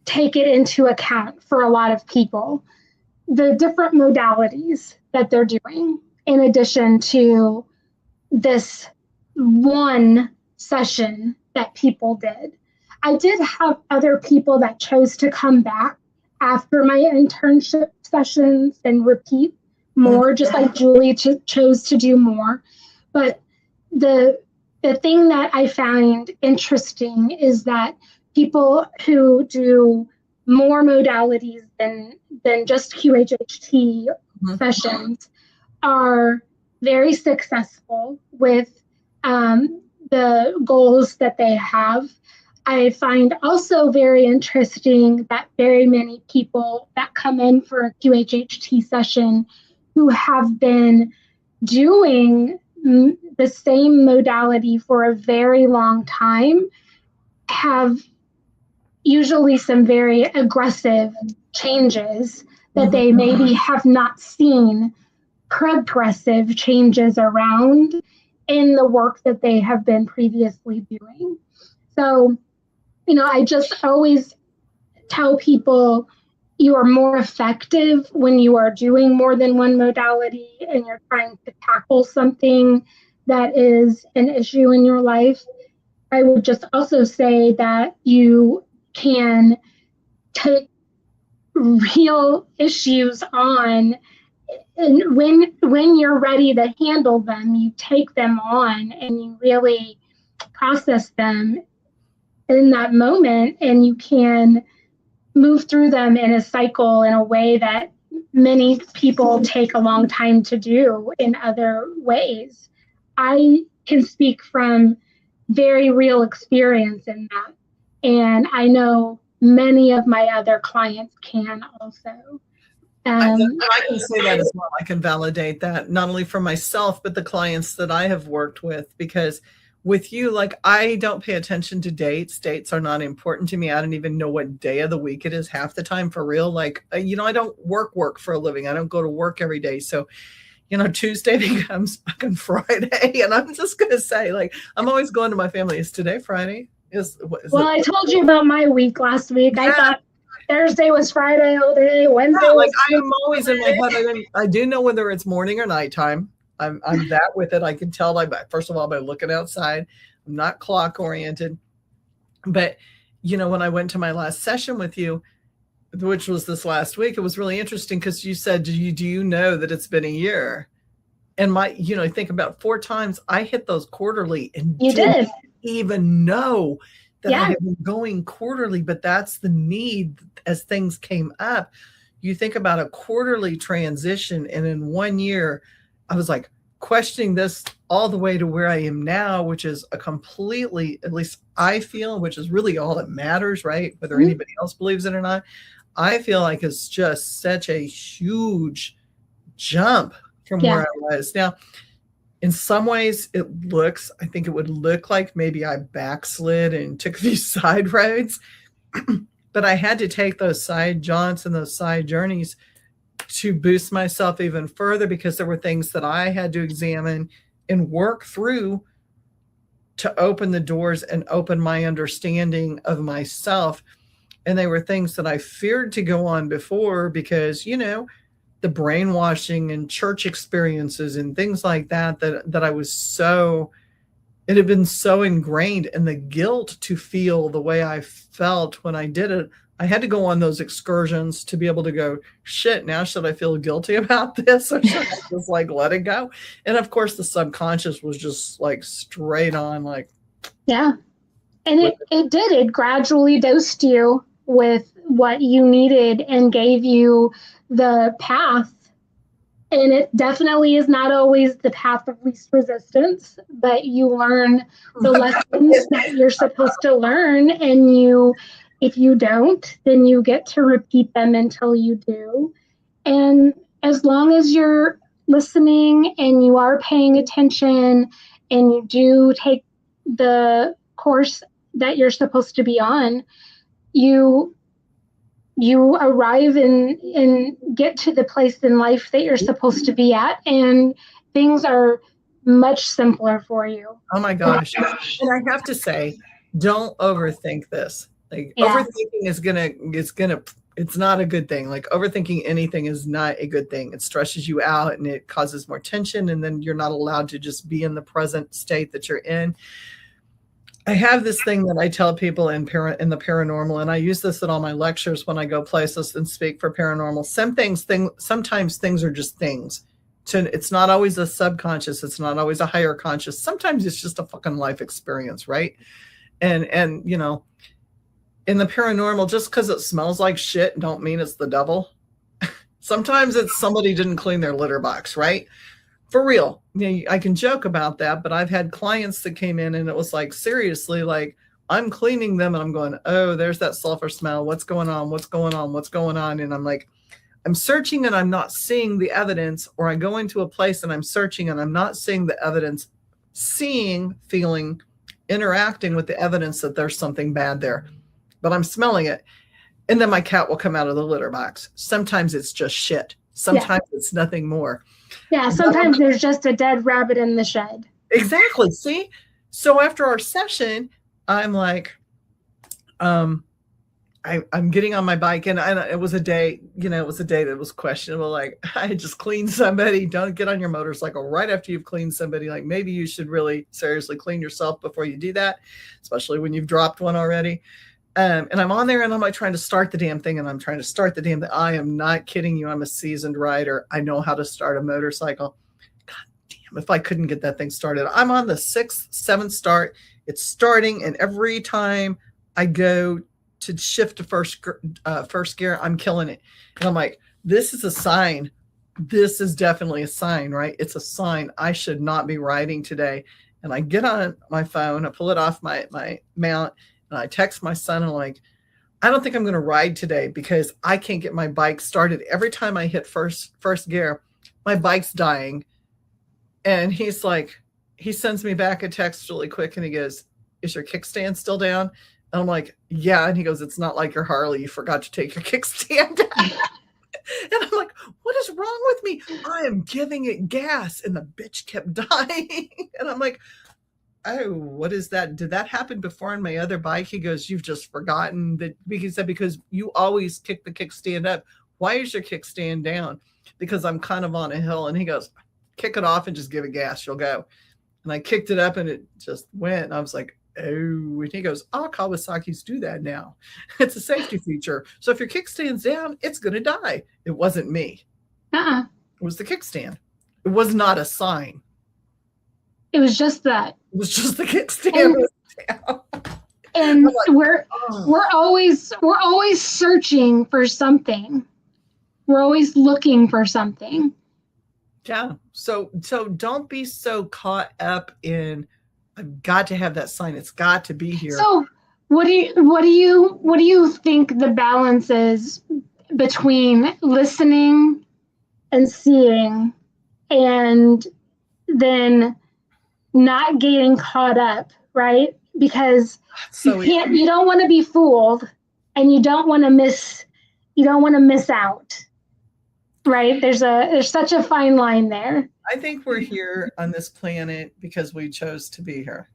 take it into account for a lot of people. The different modalities that they're doing, in addition to this one session that people did. I did have other people that chose to come back after my internship sessions and repeat more, just like Julie chose to do more. But the thing that I find interesting is that people who do more modalities than just QHHT sessions are very successful with the goals that they have. I find also very interesting that very many people that come in for a QHHT session who have been doing the same modality for a very long time have usually some very aggressive changes that they maybe have not seen progressive changes around in the work that they have been previously doing. So, I just always tell people you are more effective when you are doing more than one modality and you're trying to tackle something that is an issue in your life. I would just also say that you can take real issues on, and when you're ready to handle them, you take them on and you really process them in that moment, and you can move through them in a cycle in a way that many people take a long time to do in other ways. I can speak from very real experience in that, and I know many of my other clients can also. I can say that as well. I can validate that, not only for myself, but the clients that I have worked with, because with you, like, I don't pay attention to dates. Dates are not important to me. I don't even know what day of the week it is half the time, for real. Like, I don't work for a living. I don't go to work every day. So, Tuesday becomes fucking Friday. And I'm just going to say, like, I'm always going to my family. Is today Friday? I told you about my week last week. Yeah. I thought Thursday was Friday all day. Wednesday was I'm always in my head. I do know whether it's morning or nighttime. I'm that with it. I can tell first of all, by looking outside. I'm not clock oriented. But, when I went to my last session with you, which was this last week, it was really interesting because you said, do you know that it's been a year? And think about 4 times I hit those quarterly and you didn't even know that I have been going quarterly, but that's the need as things came up. You think about a quarterly transition, and in 1 year, I was like questioning this all the way to where I am now, which is a completely, at least I feel, which is really all that matters, right? Whether anybody else believes it or not, I feel like it's just such a huge jump from where I was. Now, in some ways, I think it would look like maybe I backslid and took these side roads, but I had to take those side jaunts and those side journeys to boost myself even further, because there were things that I had to examine and work through to open the doors and open my understanding of myself. And they were things that I feared to go on before because, the brainwashing and church experiences and things like that I was it had been so ingrained, and the guilt to feel the way I felt when I did it. I had to go on those excursions to be able to go, shit, now should I feel guilty about this, or should I just let it go? And of course the subconscious was just straight on yeah. And it gradually dosed you with what you needed and gave you the path. And it definitely is not always the path of least resistance, but you learn the lessons that you're supposed to learn. And if you don't, then you get to repeat them until you do. And as long as you're listening and you are paying attention and you do take the course that you're supposed to be on, you arrive and get to the place in life that you're supposed to be at, and things are much simpler for you. Oh my gosh. And I have to say, don't overthink this. Overthinking it's not a good thing. Overthinking anything is not a good thing. It stresses you out and it causes more tension, and then you're not allowed to just be in the present state that you're in. I have this thing that I tell people in the paranormal, and I use this at all my lectures when I go places and speak for paranormal. Sometimes things are just things. It's not always a subconscious. It's not always a higher conscious. Sometimes it's just a fucking life experience, right? And in the paranormal, just because it smells like shit don't mean it's the devil. Sometimes it's somebody didn't clean their litter box, right? For real. I can joke about that, but I've had clients that came in and it was like, seriously, like I'm cleaning them and I'm going, oh, there's that sulfur smell. What's going on? What's going on? What's going on? And I'm like, I'm searching and I'm not seeing the evidence, or I go into a place and I'm searching and I'm not seeing the evidence, seeing, feeling, interacting with the evidence that there's something bad there, but I'm smelling it. And then my cat will come out of the litter box. Sometimes it's just shit. Sometimes it's nothing more. Yeah, sometimes there's just a dead rabbit in the shed. Exactly. See? So after our session, I'm like, I'm getting on my bike, and it was a day, it was a day that was questionable. Like, I had just cleaned somebody. Don't get on your motorcycle right after you've cleaned somebody. Like, maybe you should really seriously clean yourself before you do that, especially when you've dropped one already. And I'm on there and I'm like trying to start the damn thing. And I'm trying to start the damn thing. I am not kidding you. I'm a seasoned rider. I know how to start a motorcycle. God damn, if I couldn't get that thing started. I'm on the 6th, 7th start. It's starting. And every time I go to shift to first gear, I'm killing it. And I'm like, this is a sign. This is definitely a sign, right? It's a sign I should not be riding today. And I get on my phone, I pull it off my mount, and I text my son and I'm like, I don't think I'm going to ride today because I can't get my bike started. Every time I hit first gear, my bike's dying. And he's like, he sends me back a text really quick and he goes, is your kickstand still down? And I'm like, yeah. And he goes, it's not like your Harley. You forgot to take your kickstand down. And I'm like, what is wrong with me? I am giving it gas. And the bitch kept dying. And I'm like, oh, what is that? Did that happen before on my other bike? He goes, you've just forgotten that. He said, because you always kick the kickstand up. Why is your kickstand down? Because I'm kind of on a hill. And he goes, kick it off and just give it gas. You'll go. And I kicked it up and it just went. And I was like, oh. And he goes, oh, Kawasaki's do that now. It's a safety feature. So if your kickstand's down, it's going to die. It wasn't me. It was the kickstand. It was not a sign. It was just that. It was just the kickstand. And like, we're always searching for something. We're always looking for something. Yeah. So don't be so caught up in, I've got to have that sign. It's got to be here. So what do you think the balance is between listening and seeing, and then not getting caught up, right? Because you don't want to be fooled, and you don't want to miss out, right? There's such a fine line there. I think we're here on this planet because we chose to be here.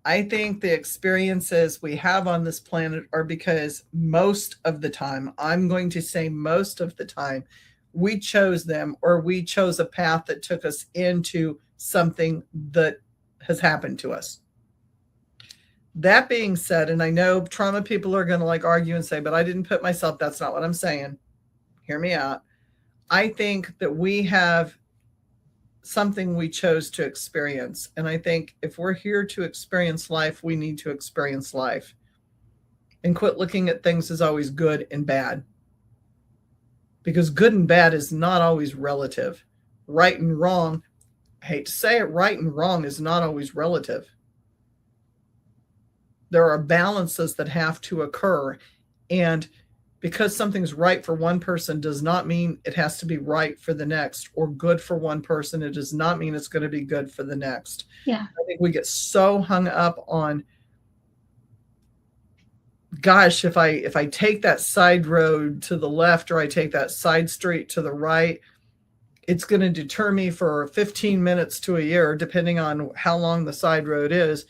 I think the experiences we have on this planet are because most of the time, I'm going to say most of the time, we chose them, or we chose a path that took us into something that has happened to us. That being said, and I know trauma people are going to like argue and say, but I didn't put myself, that's not what I'm saying. Hear me out. I think that we have something we chose to experience. And I think if we're here to experience life, we need to experience life and quit looking at things as always good and bad. Because good and bad is not always relative. Right and wrong, I hate to say it, right and wrong is not always relative. There are balances that have to occur. And because something's right for one person does not mean it has to be right for the next, or good for one person. It does not mean it's going to be good for the next. Yeah. I think we get so hung up on, gosh, if I take that side road to the left, or I take that side street to the right, it's going to deter me for 15 minutes to a year, depending on how long the side road is.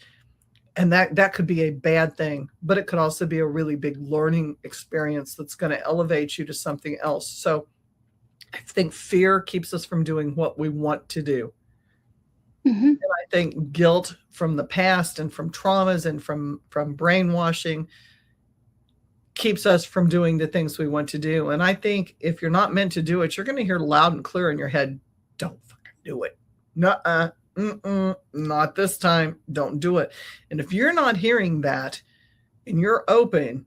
And that could be a bad thing, but it could also be a really big learning experience that's going to elevate you to something else. So I think fear keeps us from doing what we want to do. Mm-hmm. And I think guilt from the past and from traumas and from brainwashing keeps us from doing the things we want to do. And I think if you're not meant to do it, you're going to hear loud and clear in your head, don't fucking do it. Nuh-uh. Not this time. Don't do it. And if you're not hearing that, and you're open,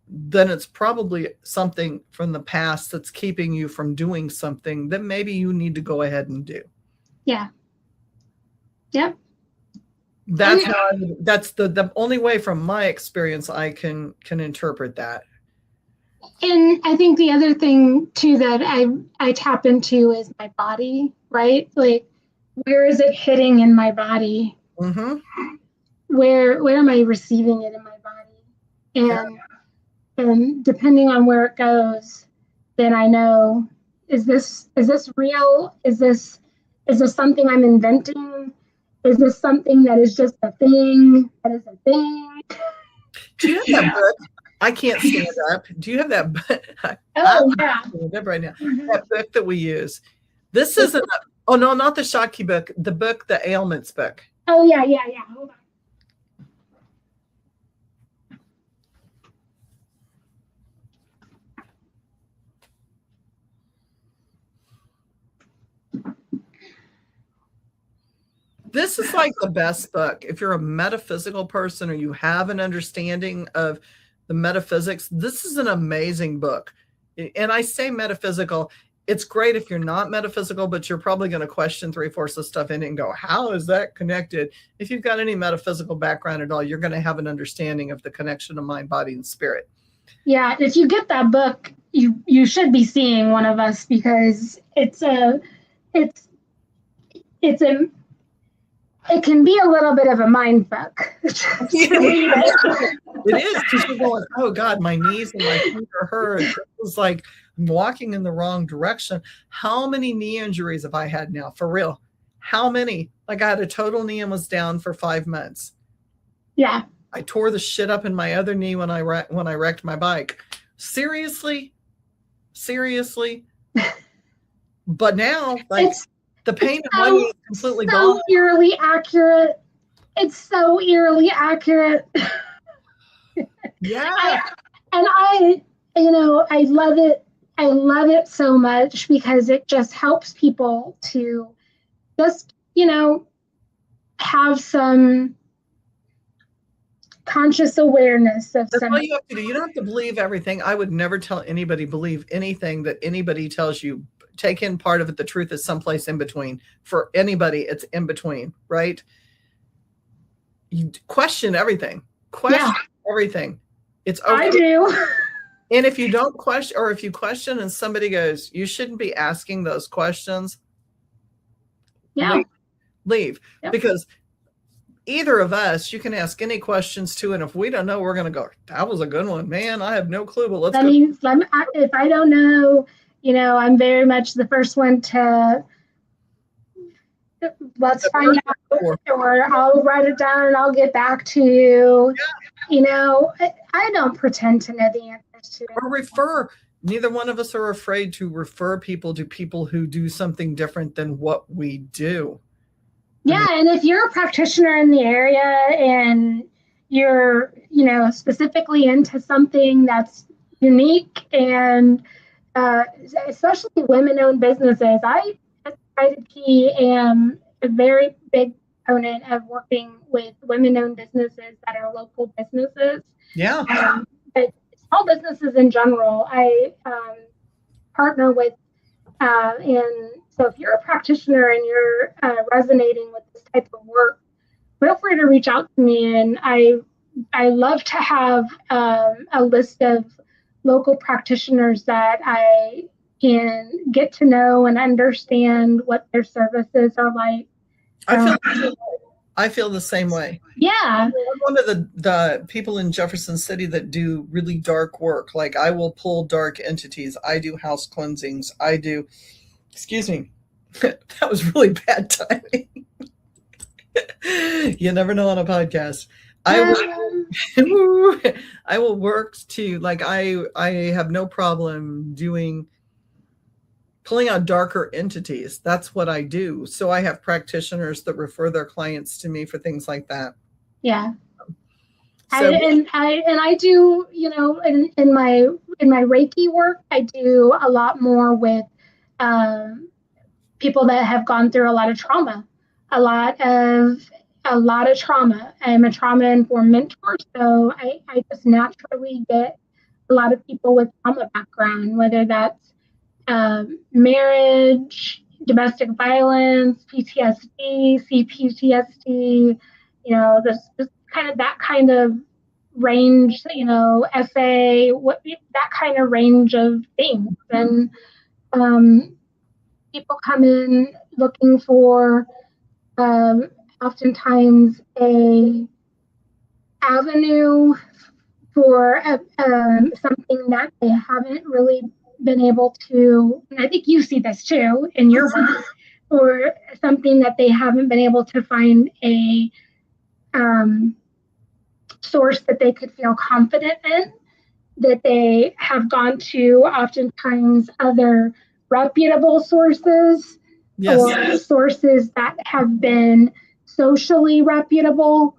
then it's probably something from the past that's keeping you from doing something that maybe you need to go ahead and do. Yeah. Yep. That's how that's the only way from my experience I can interpret that. And I think the other thing too that I tap into is my body, right? Like, where is it hitting in my body? Mm-hmm. Where am I receiving it in my body? And depending on where it goes, then I know, is this real? Is this something I'm inventing? Is this something that is just a thing? That is a thing. Do you have that book? I can't stand up. Do you have that book? Oh, yeah. Right now. Mm-hmm. That book that we use. This isn't. Oh no, not the Shakti book. The book, the ailments book. Oh yeah. Hold on. This is like the best book. If you're a metaphysical person or you have an understanding of the metaphysics, this is an amazing book. And I say metaphysical, it's great if you're not metaphysical, but you're probably going to question 3/4 of stuff in it and go, how is that connected? If you've got any metaphysical background at all, you're going to have an understanding of the connection of mind, body, and spirit. Yeah, if you get that book, you should be seeing one of us, because it can be a little bit of a mind fuck. It is, because you're going, oh God, my knees and my feet are hurt. It was like I'm walking in the wrong direction. How many knee injuries have I had now? For real? How many? Like, I had a total knee and was down for 5 months. Yeah. I tore the shit up in my other knee when I wrecked my bike. Seriously? But now, like, the pain of my knee is completely gone. Eerily accurate. It's so eerily accurate. Yeah. I love it. I love it so much, because it just helps people to just, have some conscious awareness of That's all you have to do. You don't have to believe everything. I would never tell anybody believe anything that anybody tells you. Take in part of it. The truth is someplace in between. For anybody, it's in between, right? You question everything. Everything. It's okay. I do. And if you don't question, or if you question and somebody goes, you shouldn't be asking those questions, leave. Yep. Because either of us, you can ask any questions to, and if we don't know, we're going to go, that was a good one, man. I have no clue, but let's go. If I don't know, I'm very much the first one to, let's find out, or I'll write it down and I'll get back to you. Yeah. I don't pretend to know the answers to it. Or refer. Neither one of us are afraid to refer people to people who do something different than what we do. Yeah, and if you're a practitioner in the area and you're, specifically into something that's unique, and especially women-owned businesses, I am a very big proponent of working with women-owned businesses that are local businesses. Yeah. But small businesses in general, I partner with, and so if you're a practitioner and you're resonating with this type of work, feel free to reach out to me. And I love to have a list of local practitioners that I can get to know and understand what their services are like. I feel the same way. Yeah. I'm one of the people in Jefferson City that do really dark work. Like, I will pull dark entities. I do house cleansings. I do, excuse me, that was really bad timing. You never know on a podcast. I will work to, like, I have no problem pulling out darker entities. That's what I do. So I have practitioners that refer their clients to me for things like that. Yeah. So, I do, in my Reiki work, I do a lot more with people that have gone through a lot of trauma, a lot of a lot of trauma. I'm a trauma-informed mentor, so I just naturally get a lot of people with trauma background, whether that's marriage, domestic violence, PTSD, CPTSD, this kind of that kind of range, FA, what that kind of range of things. And people come in looking for oftentimes a avenue for something that they haven't really been able to, and I think you see this too in your work, or something that they haven't been able to find a source that they could feel confident in, that they have gone to oftentimes other reputable sources, Yes. or sources that have been socially reputable.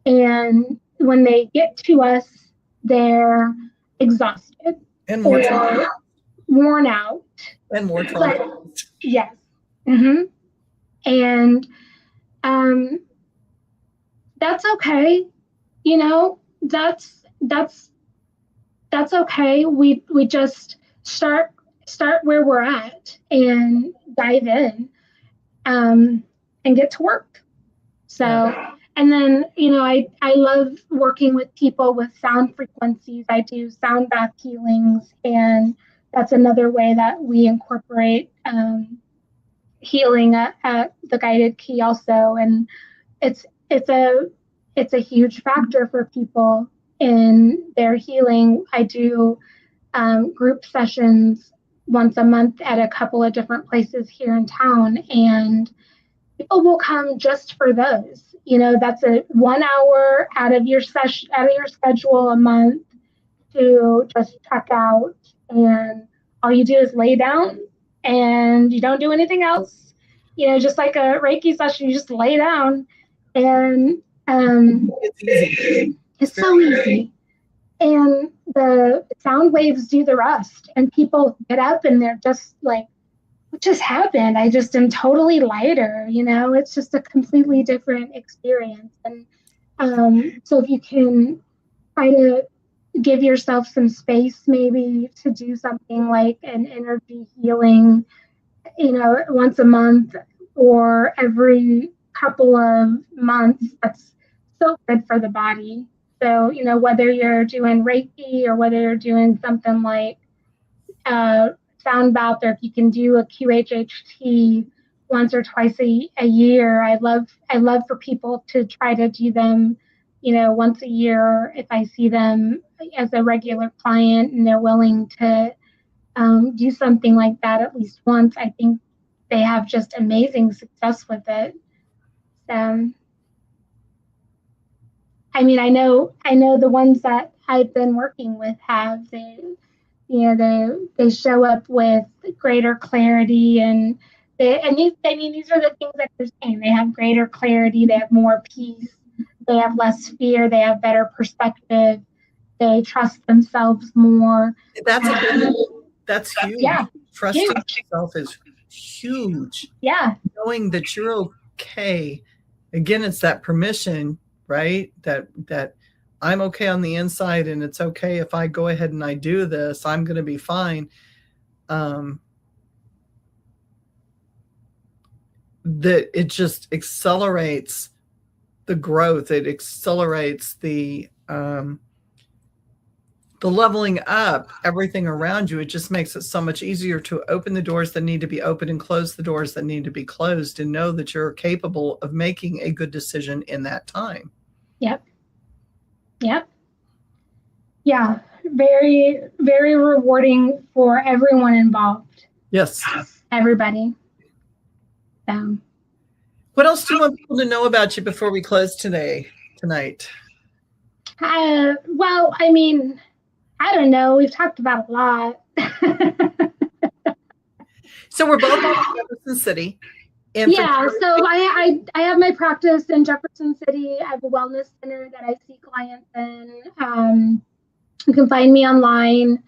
And when they get to us, they're exhausted And more or worn out. And more trauma. Yes. Mm-hmm. And that's okay. That's okay. We just start where we're at and dive in and get to work. So, and then, I love working with people with sound frequencies. I do sound bath healings, and that's another way that we incorporate healing at the guided key also. And it's a huge factor for people in their healing. I do group sessions once a month at a couple of different places here in town, and people will come just for those. That's a 1 hour out of your schedule a month to just check out, and all you do is lay down and you don't do anything else. Just like a Reiki session, you just lay down, and it's easy. It's so easy. And the sound waves do the rest, and people get up and they're just like, what just happened? I just am totally lighter. It's just a completely different experience. And so if you can try to give yourself some space, maybe to do something like an energy healing, once a month or every couple of months, that's so good for the body. So, whether you're doing Reiki or whether you're doing something like sound bath, or if you can do a QHHT once or twice a year, I love for people to try to do them, once a year. If I see them as a regular client and they're willing to do something like that at least once, I think they have just amazing success with it. I know the ones that I've been working with have they show up with greater clarity, and these are the things that they're saying. They have greater clarity, they have more peace, they have less fear, they have better perspective, they trust themselves more. That's huge. Yeah. Trusting yourself is huge. Yeah. Knowing that you're okay. Again, it's that permission, right? That I'm okay on the inside, and it's okay if I go ahead and I do this, I'm going to be fine. That it just accelerates the growth. It accelerates the leveling up, everything around you. It just makes it so much easier to open the doors that need to be open and close the doors that need to be closed, and know that you're capable of making a good decision in that time. Yep. Yeah. Very, very rewarding for everyone involved. Yes. Everybody. What else do you want people to know about you before we close tonight? Well, I don't know. We've talked about a lot. So we're both in Jefferson City. Yeah, so I have my practice in Jefferson City. I have a wellness center that I see clients in. You can find me online,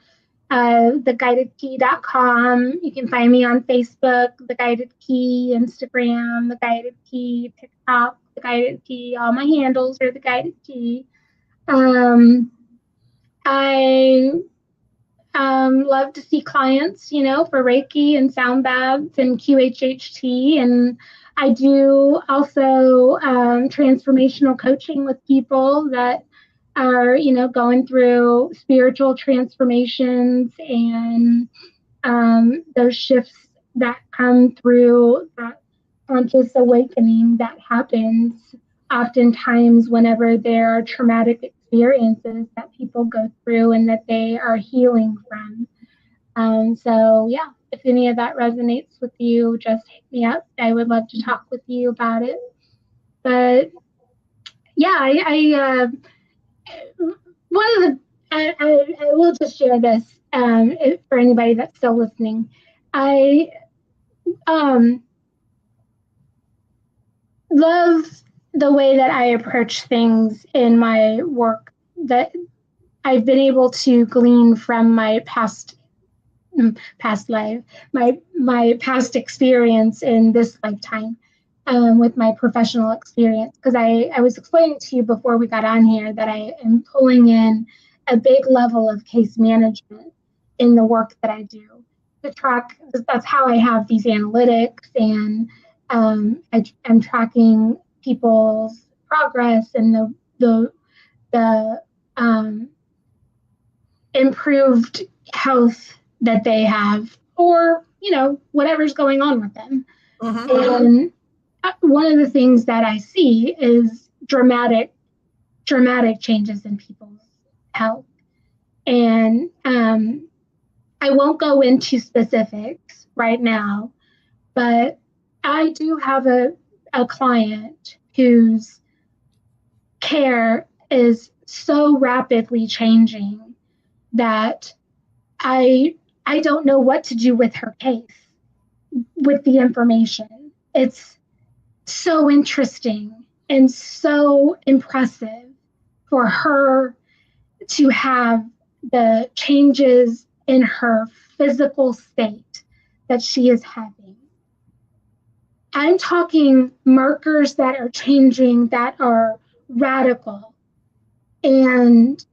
theguidedkey.com. You can find me on Facebook, The Guided Key, Instagram, The Guided Key, TikTok, the guided key. All my handles are the guided key. I love to see clients, for Reiki and sound baths and QHHT. And I do also transformational coaching with people that are, going through spiritual transformations and those shifts that come through that conscious awakening that happens oftentimes whenever there are traumatic experiences that people go through and that they are healing from. So yeah, if any of that resonates with you, just hit me up. I would love to talk with you about it. But yeah, I will just share this for anybody that's still listening. I love the way that I approach things in my work that I've been able to glean from my past life, my past experience in this lifetime with my professional experience. Because I was explaining to you before we got on here that I am pulling in a big level of case management in the work that I do to track. That's how I have these analytics, and I'm tracking people's progress and the improved health that they have, or whatever's going on with them. And one of the things that I see is dramatic changes in people's health. And I won't go into specifics right now, but I do have a client whose care is so rapidly changing that I don't know what to do with her case, with the information. It's so interesting and so impressive for her to have the changes in her physical state that she is having. I'm talking markers that are changing, that are radical. And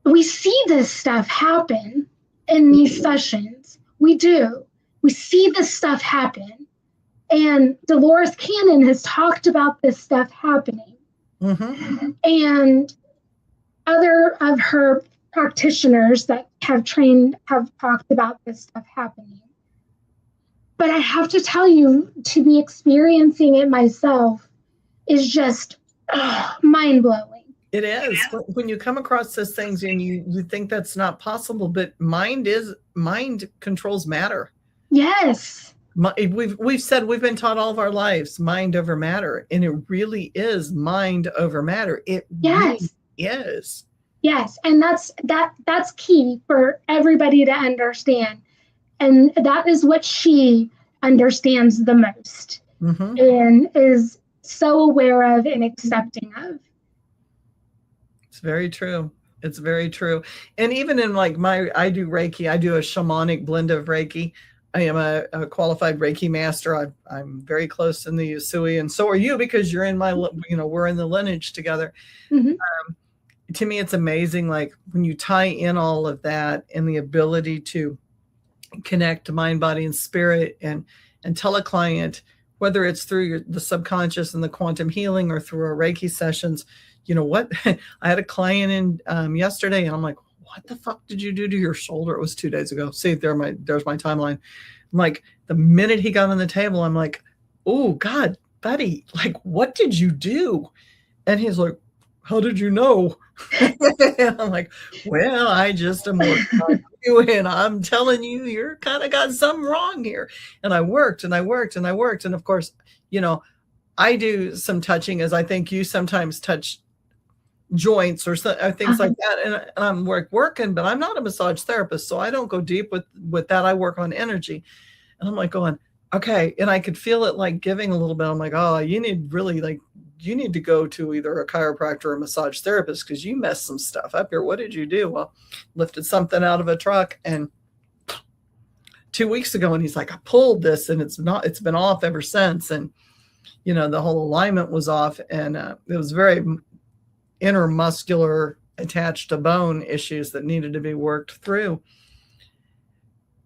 we see this stuff happen in these sessions. We do. We see this stuff happen. And Dolores Cannon has talked about this stuff happening. And other of her practitioners that have trained have talked about this stuff happening. But I have to tell you, to be experiencing it myself is just mind-blowing. It is. When you come across those things and you think that's not possible, but mind controls matter. Yes. We've said, we've been taught all of our lives, mind over matter, and it really is mind over matter. It really is. Yes, and that's key for everybody to understand. And that is what she understands the most and is so aware of and accepting of. It's very true. It's very true. And even in I do Reiki, I do a shamanic blend of Reiki. I am a qualified Reiki master. I'm very close in the Usui, and so are you, because you're in we're in the lineage together. To me, it's amazing, when you tie in all of that and the ability to connect mind, body, and spirit, and tell a client, whether it's through the subconscious and the quantum healing or through our Reiki sessions, you know what? I had a client in yesterday, and I'm like, what the fuck did you do to your shoulder? It was 2 days ago. See, there's my timeline. I'm like, the minute he got on the table, I'm like, oh God, buddy, what did you do? And he's like, how did you know? And I'm like, well, I just am working on you, and I'm telling you, you're kind of got something wrong here. And I worked and I worked and I worked. And of course, I do some touching, as I think you sometimes touch joints or things like that. And I'm working, but I'm not a massage therapist, so I don't go deep with that. I work on energy. And I'm going, okay. And I could feel it giving a little bit. I'm like, oh, you need to go to either a chiropractor or a massage therapist, because you messed some stuff up here. What did you do? Well, lifted something out of a truck, and 2 weeks ago, and he's like, I pulled this and it's been off ever since. And the whole alignment was off, and it was very intermuscular attached to bone issues that needed to be worked through.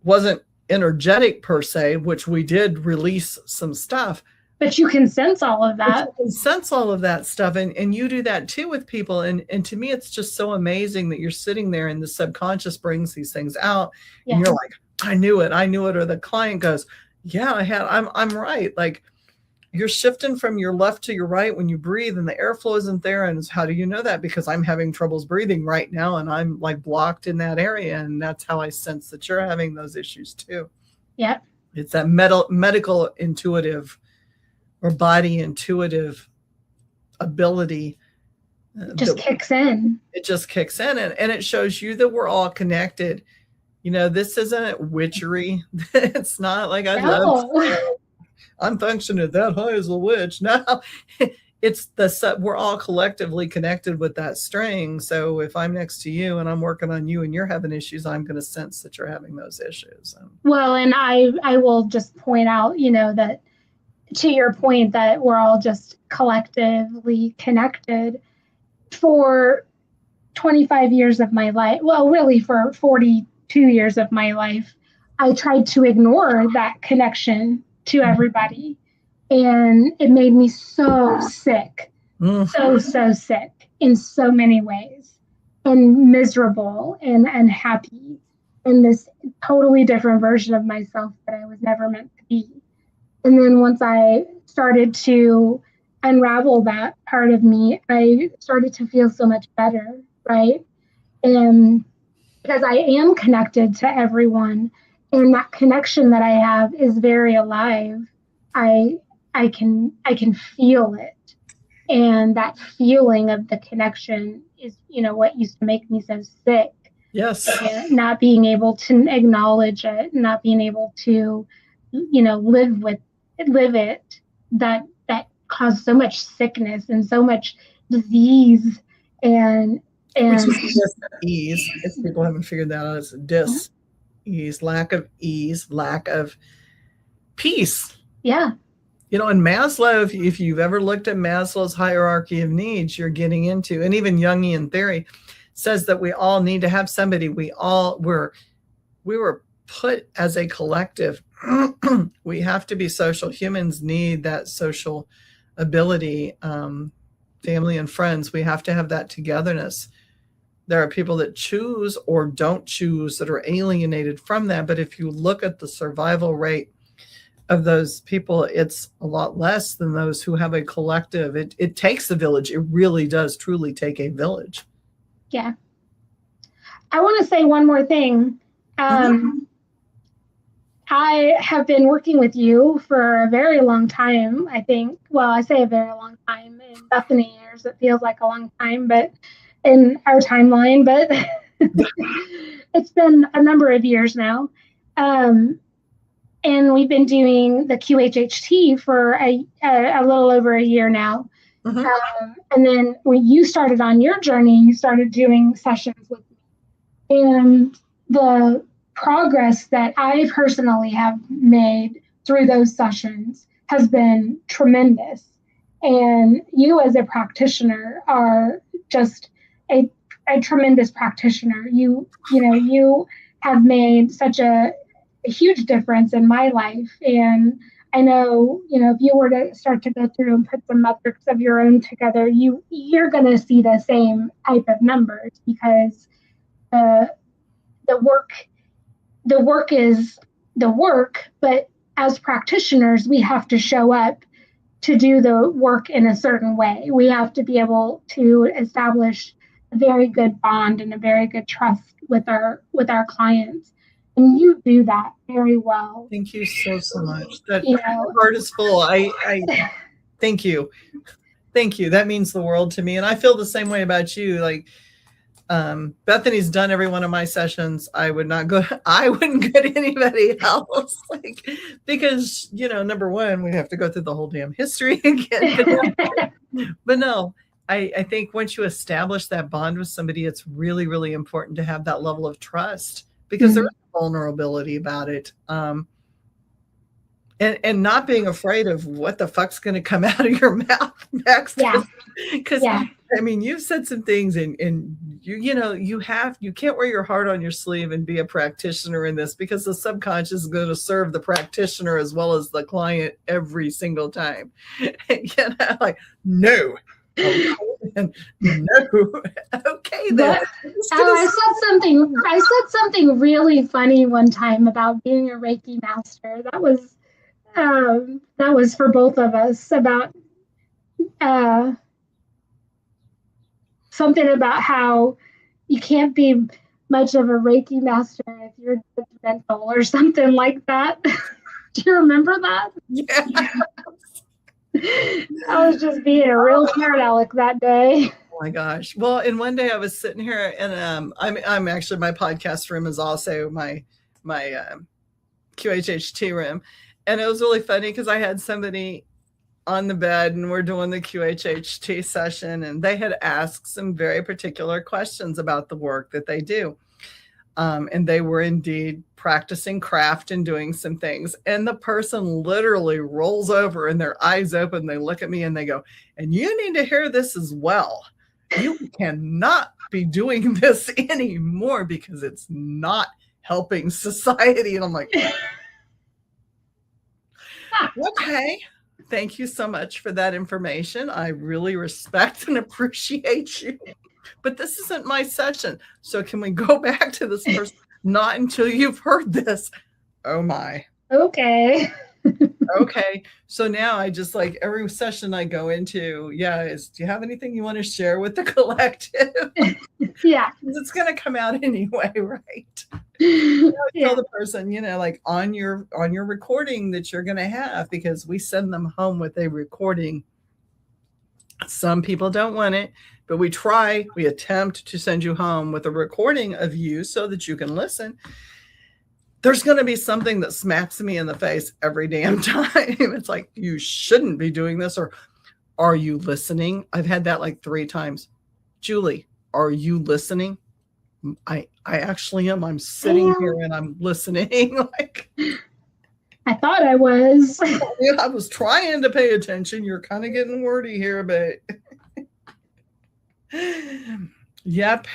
Wasn't energetic per se, which we did release some stuff. But you can sense all of that. You can sense all of that stuff. And you do that too with people. And to me, it's just so amazing that you're sitting there and the subconscious brings these things out. Yeah. And you're like, I knew it. Or the client goes, yeah, I'm right. Like, you're shifting from your left to your right when you breathe and the airflow isn't there. And how do you know that? Because I'm having troubles breathing right now and I'm like blocked in that area. And that's how I sense that you're having those issues too. Yeah. It's that medical intuitive or body intuitive ability. Just kicks in. It just kicks in and it shows you that we're all connected. This isn't witchery. It's not like I'm functioning that high as a witch. No, it's we're all collectively connected with that string. So if I'm next to you and I'm working on you and you're having issues, I'm going to sense that you're having those issues. Well, and I will just point out, that to your point that we're all just collectively connected. For 25 years of my life, well, really for 42 years of my life, I tried to ignore that connection to everybody. And it made me so sick, so sick in so many ways, and miserable and unhappy, and this totally different version of myself that I was never meant to be. And then once I started to unravel that part of me, I started to feel so much better, right? And because I am connected to everyone, and that connection that I have is very alive. I can feel it, and that feeling of the connection is, what used to make me so sick. Yes. And not being able to acknowledge it, not being able to, live it. That caused so much sickness and so much disease and which is dis-ease. If people haven't figured that out, it's dis-ease, lack of ease, lack of peace. Yeah. In Maslow, if you've ever looked at Maslow's hierarchy of needs, you're getting into, and even Jungian theory says that we all need to have somebody. We were put as a collective. We have to be social. Humans need that social ability, family and friends. We have to have that togetherness. There are people that choose or don't choose that are alienated from that. But if you look at the survival rate of those people, it's a lot less than those who have a collective. It takes a village. It really does truly take a village. Yeah. I want to say one more thing. I have been working with you for a very long time, I think. Well, I say a very long time. In Bethany years, it feels like a long time, but in our timeline, but it's been a number of years now. And we've been doing the QHHT for a little over a year now. And then when you started on your journey, you started doing sessions with me. And the progress that I personally have made through those sessions has been tremendous. And you as a practitioner are just a tremendous practitioner. You have made such a huge difference in my life. And I know, if you were to start to go through and put some metrics of your own together, you're going to see the same type of numbers, because the work is the work, but as practitioners, we have to show up to do the work in a certain way. We have to be able to establish a very good bond and a very good trust with our clients. And you do that very well. Thank you so much. That heart is full. I thank you. Thank you. That means the world to me. And I feel the same way about you. Like, Bethany's done every one of my sessions. I wouldn't go to anybody else, because number one, we have to go through the whole damn history again. But no, I think once you establish that bond with somebody, it's really, really important to have that level of trust, because there is vulnerability about it. And not being afraid of what the fuck's going to come out of your mouth next. Yeah. Because Yeah. I mean, you've said some things, and you know, you can't wear your heart on your sleeve and be a practitioner in this, because the subconscious is going to serve the practitioner as well as the client every single time. You know, like, no. No. Okay, then. But I said something really funny one time about being a Reiki master. That was for both of us, about something about how you can't be much of a Reiki master if you're judgmental or something like that. Do you remember that? Yeah. I was just being a real smart aleck that day. Oh my gosh. Well, and one day I was sitting here, and I'm actually, my podcast room is also my QHHT room. And it was really funny because I had somebody on the bed and we're doing the QHHT session, and they had asked some very particular questions about the work that they do. And they were indeed practicing craft and doing some things. And the person literally rolls over and their eyes open. They look at me and they go, and you need to hear this as well. You cannot be doing this anymore because it's not helping society. And I'm like, okay, thank you so much for that information. I really respect and appreciate you. But this isn't my session. So can we go back to this person? Not until you've heard this. Oh my. Okay. Okay. So now I just, like, every session I go into, do you have anything you want to share with the collective? Yeah. It's going to come out anyway, right? Tell the person, like, on your recording that you're going to have, because we send them home with a recording. Some people don't want it, but we attempt to send you home with a recording of you so that you can listen. There's going to be something that smacks me in the face every damn time. It's like, you shouldn't be doing this, or are you listening? I've had that like 3 times. Julie, are you listening? I actually am. I'm sitting here and I'm listening. Like, I thought I was. I was trying to pay attention. You're kind of getting wordy here, but yep.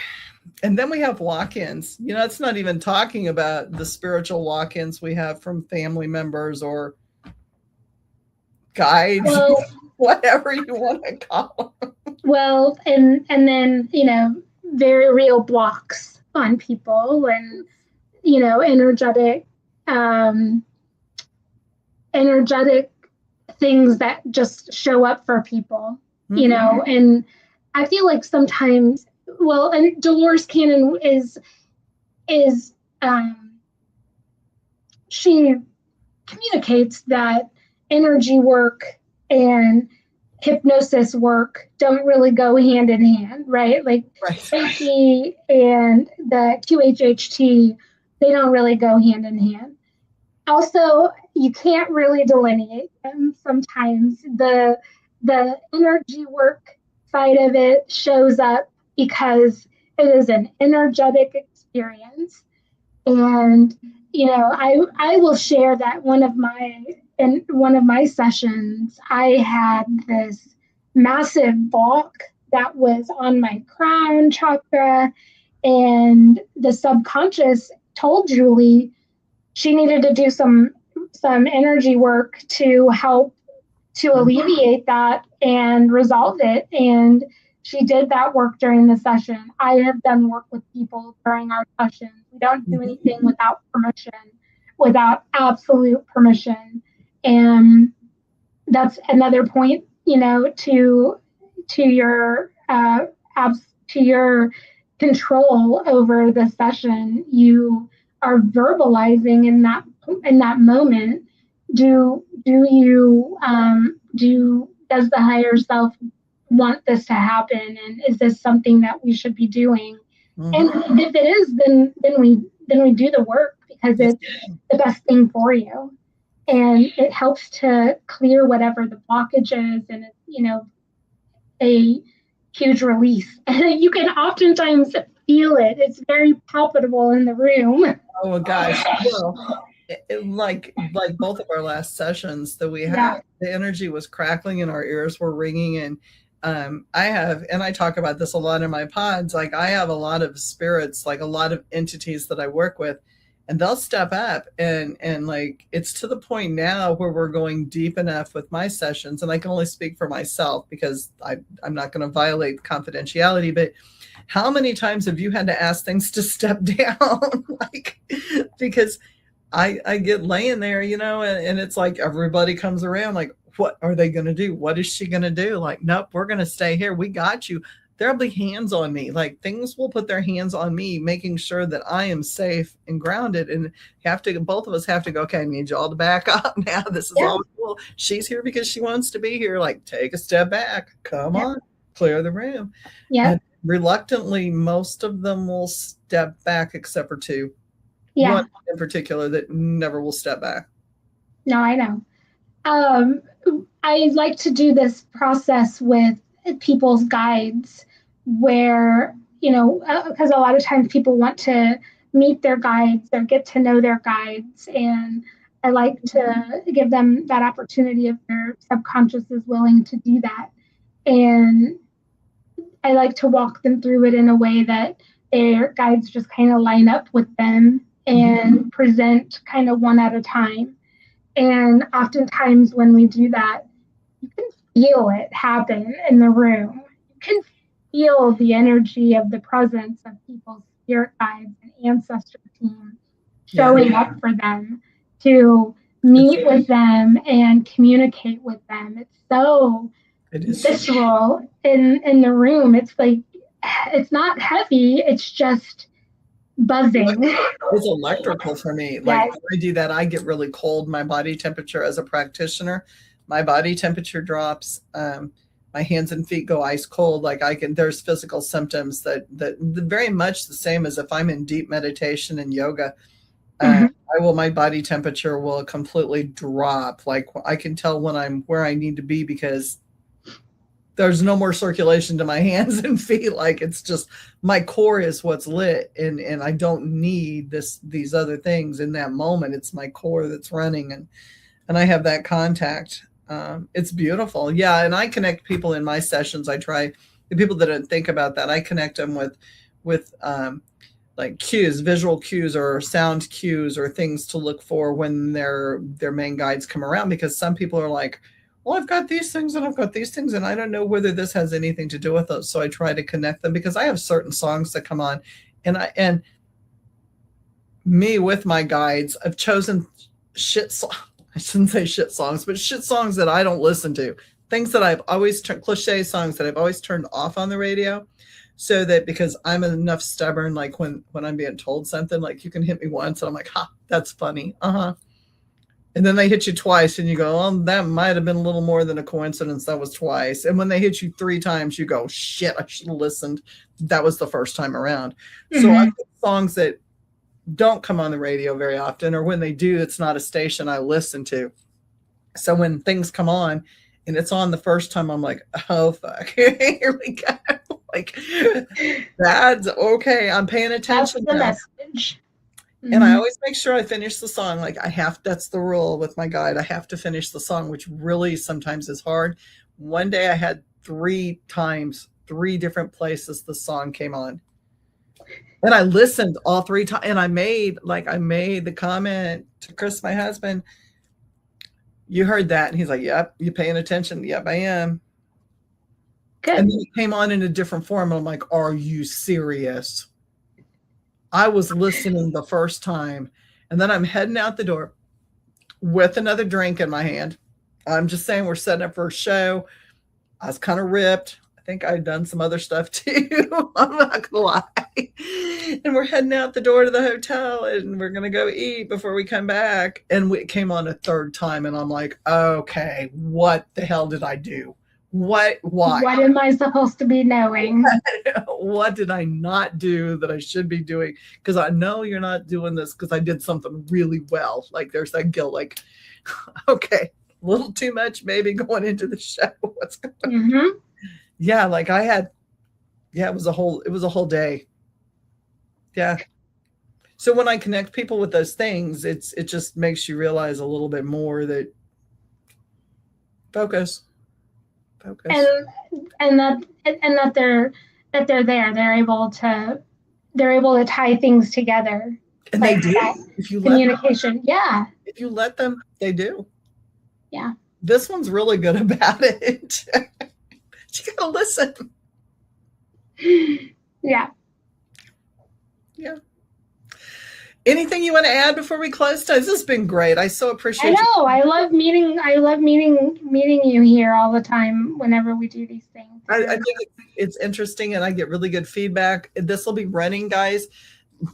And then we have walk-ins. It's not even talking about the spiritual walk-ins we have from family members or guides, whatever you want to call them. Well, and then, very real blocks on people, and, energetic things that just show up for people, and I feel like sometimes, and Dolores Cannon she communicates that energy work and hypnosis work don't really go hand in hand, right? Like, Reiki and the QHHT, they don't really go hand in hand. Also, you can't really delineate them sometimes. The energy work side of it shows up because it is an energetic experience. And, I will share that in one of my sessions, I had this massive block that was on my crown chakra, and the subconscious told Julie she needed to do some energy work to help to alleviate that and resolve it. And she did that work during the session. I have done work with people during our sessions. We don't do anything without permission, without absolute permission. And that's another point, to your control over the session. You are verbalizing in that moment. Does the higher self want this to happen, and is this something that we should be doing? And if it is, then we do the work, because it's the best thing for you, and it helps to clear whatever the blockage is, and it's a huge release. And you can oftentimes feel it. It's very palpable in the room. Oh gosh. Like both of our last sessions that we Yeah. had, the energy was crackling and our ears were ringing. And I have, and I talk about this a lot in my pods, like I have a lot of spirits, like a lot of entities that I work with, and they'll step up and like it's to the point now where we're going deep enough with my sessions, and I can only speak for myself because I'm not going to violate confidentiality, but how many times have you had to ask things to step down? Like, because I get laying there, and it's like everybody comes around like, what are they going to do? What is she going to do? Like, nope, we're going to stay here. We got you. There'll be hands on me. Like things will put their hands on me, making sure that I am safe and grounded. And both of us have to go, okay, I need you all to back up now. This is all cool. She's here because she wants to be here. Like, take a step back. Come on, clear the room. Yeah. And reluctantly, most of them will step back except for two. Yeah. One in particular that never will step back. No, I know. I like to do this process with people's guides where, because a lot of times people want to meet their guides or get to know their guides. And I like to give them that opportunity if their subconscious is willing to do that. And I like to walk them through it in a way that their guides just kind of line up with them and present kind of one at a time. And oftentimes when we do that, you can feel it happen in the room. You can feel the energy of the presence of people's spirit guides and ancestor team showing up for them to meet with them and communicate with them. It's so visceral in the room. It's like, it's not heavy. It's just buzzing. It's electrical for me. Like when I do that, I get really cold. My body temperature as a practitioner, my body temperature drops. My hands and feet go ice cold. Like there's physical symptoms that very much the same as if I'm in deep meditation and yoga. My body temperature will completely drop. Like I can tell when I'm where I need to be because there's no more circulation to my hands and feet. Like it's just my core is what's lit, and I don't need these other things in that moment. It's my core that's running, and I have that contact. It's beautiful. Yeah. And I connect people in my sessions. I try the people that don't think about that. I connect them with like cues, visual cues or sound cues or things to look for when their main guides come around, because some people are like, well, I've got these things and I've got these things, and I don't know whether this has anything to do with it. So I try to connect them because I have certain songs that come on, and me with my guides, I've chosen I shouldn't say shit songs, but shit songs that I don't listen to. Things that I've always cliche songs that I've always turned off on the radio, so that because I'm enough stubborn, like when I'm being told something, like you can hit me once and I'm like, ha, that's funny. And then they hit you twice and you go, oh, that might have been a little more than a coincidence. That was twice. And when they hit you 3 times, you go, shit, I should have listened. That was the first time around. So I pick songs that don't come on the radio very often, or when they do, it's not a station I listen to. So when things come on and it's on the first time, I'm like, oh, fuck, here we go. Like, that's okay. I'm paying attention. That's the message. And I always make sure I finish the song. Like that's the rule with my guide. I have to finish the song, which really sometimes is hard. One day I had 3 different places the song came on. And I listened all 3 times. And I made the comment to Chris, my husband, you heard that. And he's like, yep, you paying attention? Yep, I am. Good. And then it came on in a different form. And I'm like, are you serious? I was listening the first time, and then I'm heading out the door with another drink in my hand. I'm just saying we're setting up for a show. I was kind of ripped. I think I'd done some other stuff too. I'm not gonna lie. And we're heading out the door to the hotel, and we're gonna go eat before we come back. And it came on a 3rd time, and I'm like, okay, what the hell did I do? Why? What am I supposed to be knowing? What did I not do that I should be doing? Because I know you're not doing this because I did something really well. Like there's that guilt, like, okay, a little too much maybe going into the show. What's going on? Yeah, like it was a whole day. Yeah. So when I connect people with those things, it just makes you realize a little bit more that focus. And that they're there. They're able to tie things together. And like they do. that If you communication. Yeah. If you let them, they do. Yeah. This one's really good about it. You gotta listen. Yeah. Yeah. Anything you want to add before we close? This has been great. I so appreciate I know. I love meeting you here all the time whenever we do these things. I think it's interesting, and I get really good feedback. This will be running, guys.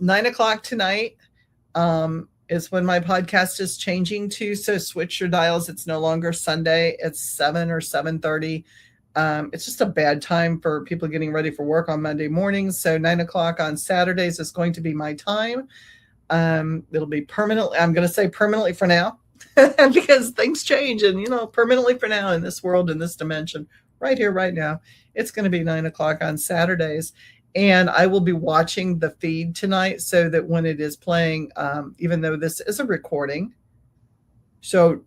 9:00 tonight is when my podcast is changing to. So switch your dials. It's no longer Sunday. It's 7 or 7:30. It's just a bad time for people getting ready for work on Monday mornings. So 9:00 on Saturdays is going to be my time. It'll be permanently. I'm going to say permanently for now because things change, and permanently for now in this world, in this dimension, right here, right now, it's going to be 9:00 on Saturdays. And I will be watching the feed tonight so that when it is playing, even though this is a recording, so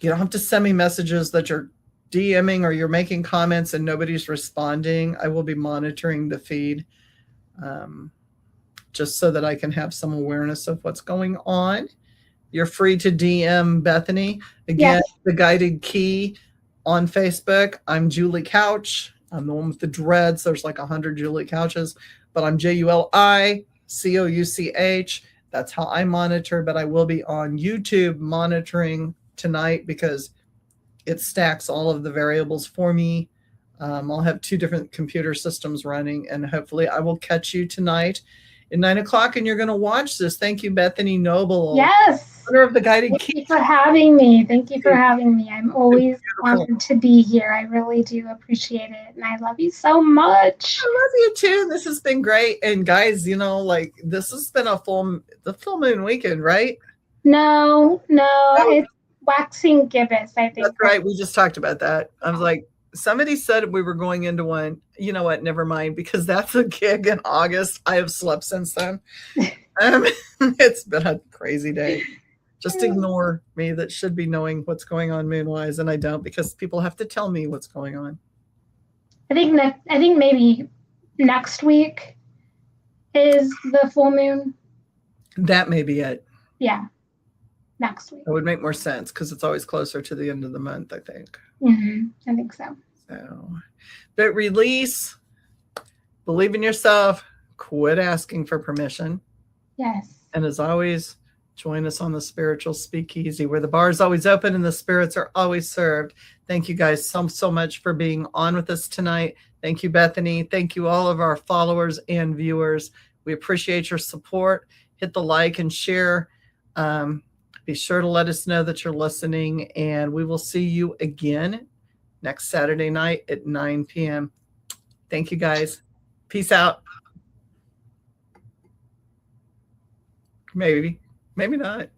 you don't have to send me messages that you're DMing or you're making comments and nobody's responding. I will be monitoring the feed just so that I can have some awareness of what's going on. You're free to DM Bethany. Again, yes. The Guided Key on Facebook. I'm Julie Couch. I'm the one with the dreads. There's like 100 Julie Couches, but I'm JuliCouch. That's how I monitor, but I will be on YouTube monitoring tonight because it stacks all of the variables for me. I'll have 2 different computer systems running, and hopefully I will catch you tonight at 9:00, and you're going to watch this. Thank you, Bethany Noble. Yes. Owner of the Guided Key. Thank you for having me. Thank you for having me. I'm always wanted to be here. I really do appreciate it, and I love you so much. I love you too. This has been great. And guys, this has been the full moon weekend, right? No, it's waxing gibbous, I think. That's right. We just talked about that. I was like, somebody said we were going into one. You know what? Never mind, because that's a gig in August. I have slept since then. It's been a crazy day. Just ignore me that should be knowing what's going on moon-wise, and I don't, because people have to tell me what's going on. I think maybe next week is the full moon. That may be it. Yeah, next week. It would make more sense because it's always closer to the end of the month, I think. Mm-hmm. I think so. But release, believe in yourself, quit asking for permission. Yes. And as always, join us on the Spiritual Speakeasy, where the bar is always open and the spirits are always served. Thank you guys so much for being on with us tonight. Thank you, Bethany. Thank you, all of our followers and viewers. We appreciate your support. Hit the like and share. Be sure to let us know that you're listening, and we will see you again next Saturday night at 9 p.m. Thank you, guys. Peace out. Maybe not.